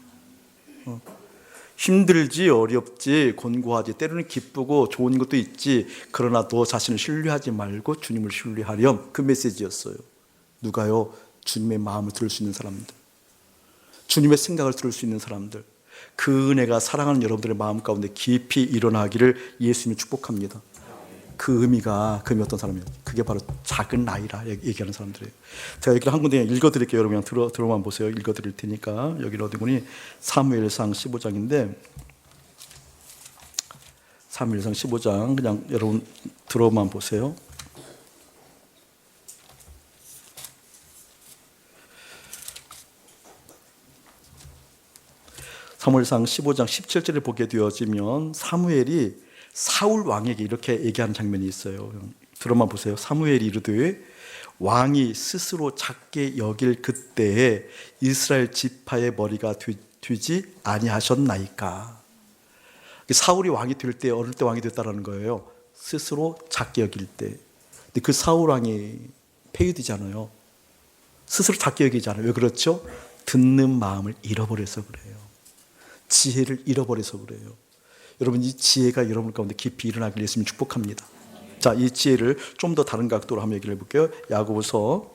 힘들지 어렵지 곤고하지 때로는 기쁘고 좋은 것도 있지 그러나 너 자신을 신뢰하지 말고 주님을 신뢰하렴. 그 메시지였어요. 누가요? 주님의 마음을 들을 수 있는 사람들, 주님의 생각을 들을 수 있는 사람들, 그 은혜가 사랑하는 여러분들의 마음 가운데 깊이 일어나기를 예수님이 축복합니다. 그 의미가 어떤 사람이에요? 그게 바로 작은 나이라 얘기하는 사람들이에요. 제가 여기를 한 군데 읽어드릴게요. 여러분 그냥 들어만 보세요. 읽어드릴 테니까. 여기는 어디군이 사무엘상 15장인데 사무엘상 15장 그냥 여러분 들어만 보세요. 사무엘상 15장 17절을 보게 되어지면 사무엘이 사울 왕에게 이렇게 얘기하는 장면이 있어요. 들어만 보세요. 사무엘이 이르되 왕이 스스로 작게 여길 그때에 이스라엘 지파의 머리가 되지 아니하셨나이까. 사울이 왕이 될 때 어릴 때 왕이 됐다라는 거예요. 스스로 작게 여길 때. 근데 그 사울 왕이 폐위되잖아요. 스스로 작게 여기잖아요. 왜 그렇죠? 듣는 마음을 잃어버려서 그래요. 지혜를 잃어버려서 그래요. 여러분 이 지혜가 여러분 가운데 깊이 일어나길 예수님 축복합니다. 자, 이 지혜를 좀 더 다른 각도로 한번 얘기를 해볼게요. 야고보서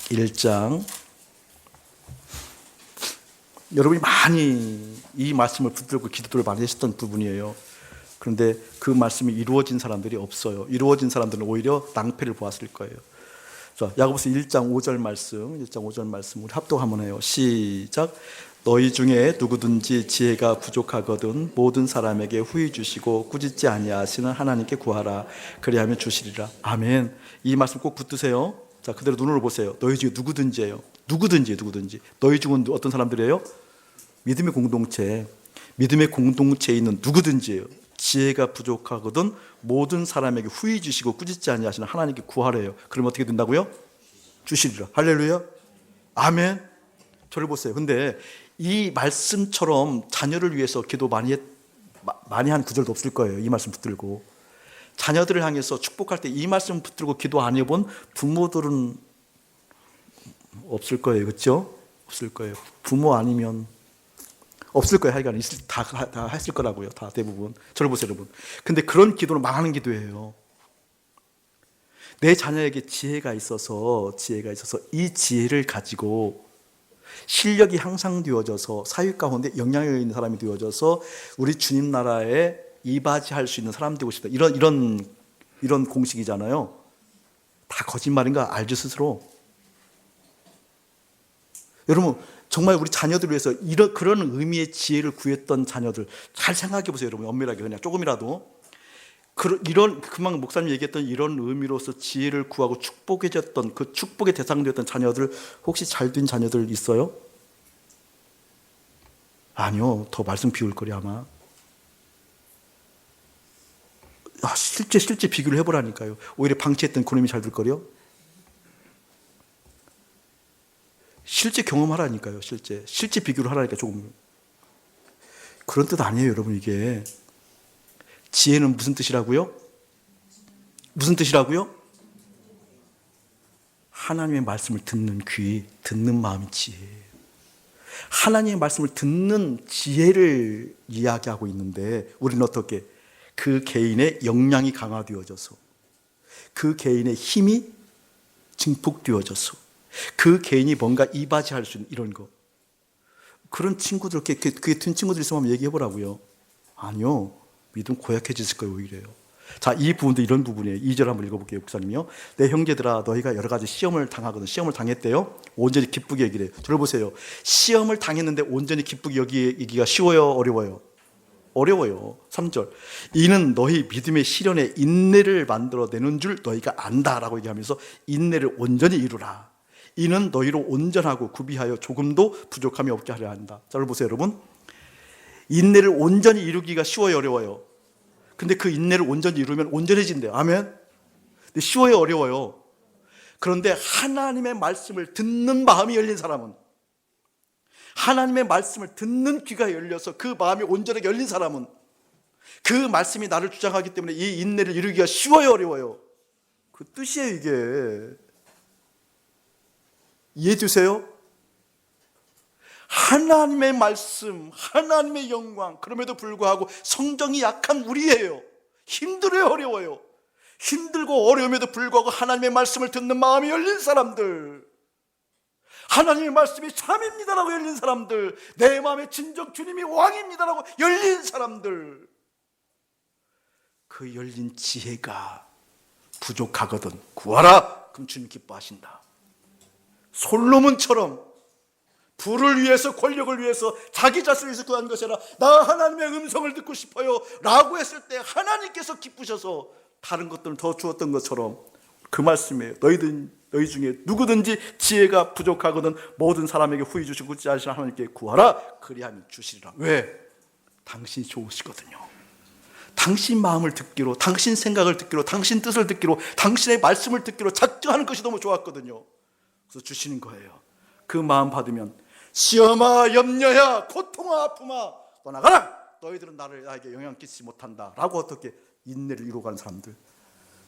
1장. 여러분이 많이 이 말씀을 붙들고 기도를 많이 하셨던 부분이에요. 그런데 그 말씀이 이루어진 사람들이 없어요. 이루어진 사람들은 오히려 낭패를 보았을 거예요. 자, 야고보서 1장 5절 말씀, 1장 5절 말씀 우리 합독 한번 해요. 시작. 너희 중에 누구든지 지혜가 부족하거든 모든 사람에게 후히 주시고 꾸짖지 아니하시는 하나님께 구하라. 그리하면 주시리라. 아멘. 이 말씀 꼭 붙드세요. 자, 그대로 눈으로 보세요. 너희 중에 누구든지예요. 누구든지. 너희 중은 어떤 사람들이에요? 믿음의 공동체. 믿음의 공동체에 있는 누구든지예요. 지혜가 부족하거든 모든 사람에게 후히 주시고 꾸짖지 아니하시는 하나님께 구하래요. 그러면 어떻게 된다고요? 주시리라. 할렐루야. 아멘. 저를 보세요. 근데 이 말씀처럼 자녀를 위해서 기도 많이 한 구절도 없을 거예요. 이 말씀 붙들고 자녀들을 향해서 축복할 때 이 말씀 붙들고 기도 안 해본 부모들은 없을 거예요. 그렇죠? 없을 거예요. 부모 아니면 없을 거예요. 하여간 다 했을 거라고요. 다 대부분. 저를 보세요, 여러분. 근데 그런 기도는 망하는 기도예요. 내 자녀에게 지혜가 있어서 이 지혜를 가지고 실력이 향상되어져서 사회 가운데 영향력 있는 사람이 되어져서 우리 주님 나라에 이바지할 수 있는 사람 되고 싶다. 이런 공식이잖아요. 다 거짓말인 거 알죠, 스스로? 여러분 정말 우리 자녀들을 위해서 그런 의미의 지혜를 구했던 자녀들 잘 생각해 보세요. 여러분 엄밀하게 그냥 조금이라도 금방 목사님 얘기했던 이런 의미로서 지혜를 구하고 축복해졌던 그 축복의 대상되었던 자녀들 혹시 잘된 자녀들 있어요? 아니요. 더 말씀 비울 거리 아마. 실제 비교를 해보라니까요. 오히려 방치했던 그놈이 잘 될 거려. 실제 경험하라니까요. 실제 비교를 하라니까 조금. 그런 뜻 아니에요, 여러분. 이게 지혜는 무슨 뜻이라고요? 무슨 뜻이라고요? 하나님의 말씀을 듣는 귀, 듣는 마음이 지혜예요. 하나님의 말씀을 듣는 지혜를 이야기하고 있는데 우리는 어떻게? 그 개인의 역량이 강화되어져서 그 개인의 힘이 증폭되어져서 그 개인이 뭔가 이바지할 수 있는 이런 거. 그런 친구들, 그게 든 친구들 있으면 한번 얘기해보라고요. 아니요. 믿음 고약해졌을 거예요, 오히려요. 자, 이 부분도 이런 부분이에요. 2절 한번 읽어볼게요, 목사님이요. 내 형제들아, 너희가 여러 가지 시험을 당하거든. 시험을 당했대요. 온전히 기쁘게 여기래요. 들어보세요. 시험을 당했는데 온전히 기쁘게 여기기가 쉬워요, 어려워요? 어려워요. 3절. 이는 너희 믿음의 시련에 인내를 만들어내는 줄 너희가 안다라고 얘기하면서 인내를 온전히 이루라. 이는 너희로 온전하고 구비하여 조금도 부족함이 없게 하려 한다. 자, 보세요, 여러분. 인내를 온전히 이루기가 쉬워요, 어려워요? 근데 그 인내를 온전히 이루면 온전해진대요. 아멘? 근데 쉬워요, 어려워요? 그런데 하나님의 말씀을 듣는 마음이 열린 사람은, 하나님의 말씀을 듣는 귀가 열려서 그 마음이 온전하게 열린 사람은 그 말씀이 나를 주장하기 때문에 이 인내를 이루기가 쉬워요, 어려워요? 그 뜻이에요, 이게. 이해되세요? 하나님의 말씀, 하나님의 영광, 그럼에도 불구하고 성정이 약한 우리예요. 힘들어요, 어려워요? 힘들고 어려움에도 불구하고 하나님의 말씀을 듣는 마음이 열린 사람들, 하나님의 말씀이 참입니다라고 열린 사람들, 내 마음에 진정 주님이 왕입니다라고 열린 사람들, 그 열린 지혜가 부족하거든 구하라. 그럼 주님 기뻐하신다. 솔로몬처럼 부를 위해서, 권력을 위해서, 자기 자신을 위해서 구한 것이 아니라 나 하나님의 음성을 듣고 싶어요 라고 했을 때 하나님께서 기쁘셔서 다른 것들을 더 주었던 것처럼 그 말씀이에요. 너희 중에 누구든지 지혜가 부족하거든 모든 사람에게 후히 주시고 굳지 않으신 하나님께 구하라. 그리하면 주시리라. 왜? 당신이 좋으시거든요. 당신 마음을 듣기로, 당신 생각을 듣기로, 당신 뜻을 듣기로, 당신의 말씀을 듣기로 작정하는 것이 너무 좋았거든요. 그래서 주시는 거예요. 그 마음 받으면 시험아, 염려야, 고통아, 아픔아 떠나가라. 너희들은 나에게 영향 끼치지 못한다 라고 어떻게 인내를 이루어가는 사람들,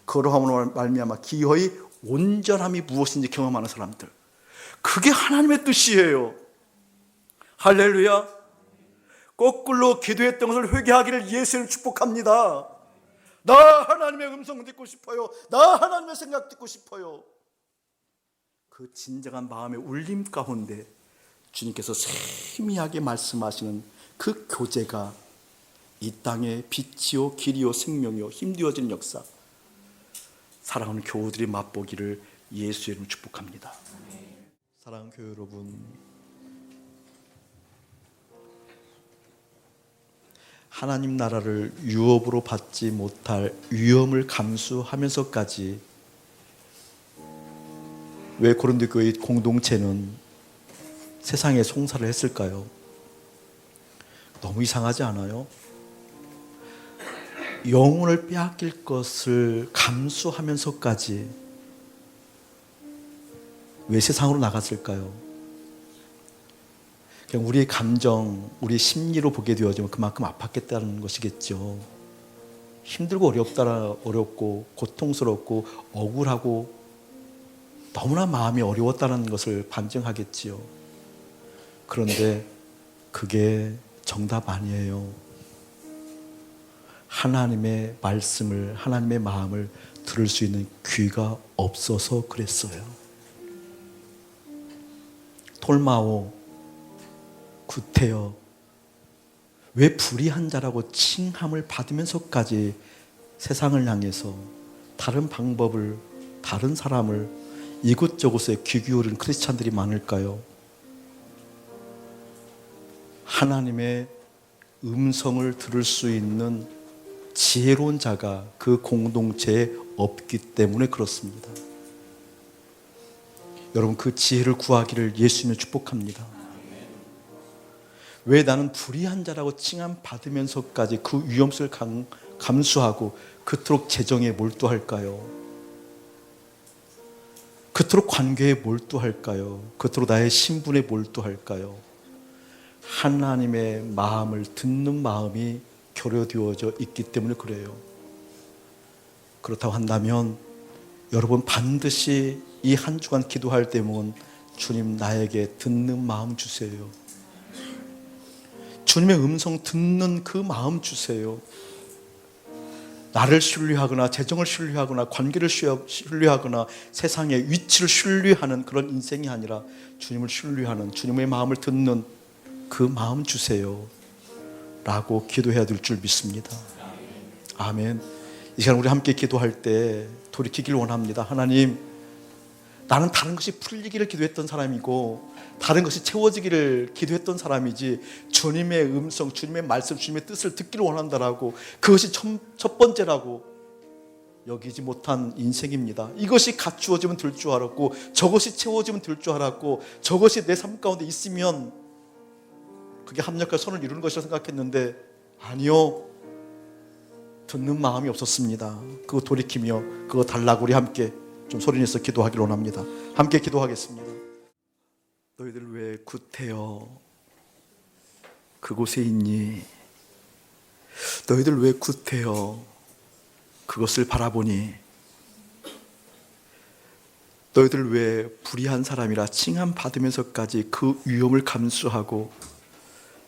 그러함으로 말미암아 기어이 온전함이 무엇인지 경험하는 사람들, 그게 하나님의 뜻이에요. 할렐루야. 거꾸로 기도했던 것을 회개하기를 예수님 축복합니다. 나 하나님의 음성 듣고 싶어요. 나 하나님의 생각 듣고 싶어요. 그 진정한 마음의 울림 가운데 주님께서 세미하게 말씀하시는 그 교제가 이 땅의 빛이요 길이요 생명이요 힘되어지는 역사, 사랑하는 교우들이 맛보기를 예수의 이름으로 축복합니다. 사랑하는 교우 여러분, 하나님 나라를 유업으로 받지 못할 위험을 감수하면서까지 왜 고린도 교회 공동체는 세상에 송사를 했을까요? 너무 이상하지 않아요? 영혼을 빼앗길 것을 감수하면서까지 왜 세상으로 나갔을까요? 그냥 우리의 감정, 우리의 심리로 보게 되어지면 그만큼 아팠겠다는 것이겠죠. 힘들고 어렵고 고통스럽고 억울하고 너무나 마음이 어려웠다는 것을 반증하겠지요. 그런데 그게 정답 아니에요. 하나님의 말씀을, 하나님의 마음을 들을 수 있는 귀가 없어서 그랬어요. 돌마오, 구태여, 왜 불의한 자라고 칭함을 받으면서까지 세상을 향해서 다른 방법을, 다른 사람을 이곳저곳에 귀 기울인 크리스찬들이 많을까요? 하나님의 음성을 들을 수 있는 지혜로운 자가 그 공동체에 없기 때문에 그렇습니다. 여러분, 그 지혜를 구하기를 예수님을 축복합니다. 왜 나는 불의한 자라고 칭함받으면서까지 그 위험성을 감수하고 그토록 재정에 몰두할까요? 그토록 관계에 몰두할까요? 그토록 나의 신분에 몰두할까요? 하나님의 마음을 듣는 마음이 결여되어져 있기 때문에 그래요. 그렇다고 한다면 여러분, 반드시 이 한 주간 기도할 때면 주님, 나에게 듣는 마음 주세요. 주님의 음성 듣는 그 마음 주세요. 나를 신뢰하거나 재정을 신뢰하거나 관계를 신뢰하거나 세상의 위치를 신뢰하는 그런 인생이 아니라 주님을 신뢰하는, 주님의 마음을 듣는 그 마음 주세요 라고 기도해야 될 줄 믿습니다. 아멘. 이 시간 우리 함께 기도할 때 돌이키길 원합니다. 하나님, 나는 다른 것이 풀리기를 기도했던 사람이고 다른 것이 채워지기를 기도했던 사람이지 주님의 음성, 주님의 말씀, 주님의 뜻을 듣기를 원한다라고, 그것이 첫 번째라고 여기지 못한 인생입니다. 이것이 갖추어지면 될 줄 알았고 저것이 채워지면 될 줄 알았고 저것이 내 삶 가운데 있으면 그게 합력과 선을 이루는 것이라 생각했는데 아니요, 듣는 마음이 없었습니다. 그거 돌이키며 그거 달라고 우리 함께 좀 소리내서 기도하기를 원합니다. 함께 기도하겠습니다. 너희들 왜 구태여 그곳에 있니? 너희들 왜 구태여 그것을 바라보니? 너희들 왜 불의한 사람이라 칭함받으면서까지 그 위험을 감수하고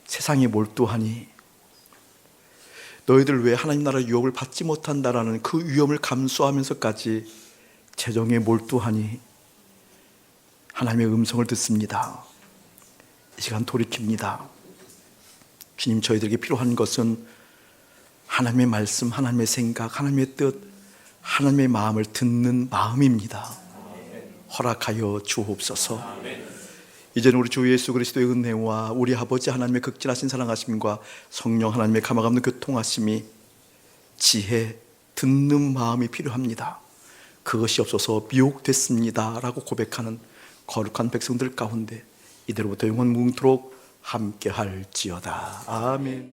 세상에 몰두하니? 너희들 왜 하나님 나라의 유혹을 받지 못한다라는 그 위험을 감수하면서까지 재정에 몰두하니? 하나님의 음성을 듣습니다. 이 시간 돌이킵니다. 주님, 저희들에게 필요한 것은 하나님의 말씀, 하나님의 생각, 하나님의 뜻, 하나님의 마음을 듣는 마음입니다. 허락하여 주옵소서. 이제는 우리 주 예수 그리스도의 은혜와 우리 아버지 하나님의 극진하신 사랑하심과 성령 하나님의 감화 없는 교통하심이, 지혜, 듣는 마음이 필요합니다. 그것이 없어서 미혹됐습니다 라고 고백하는 거룩한 백성들 가운데 이대로부터 영원 무궁토록 함께 할지어다. 아멘.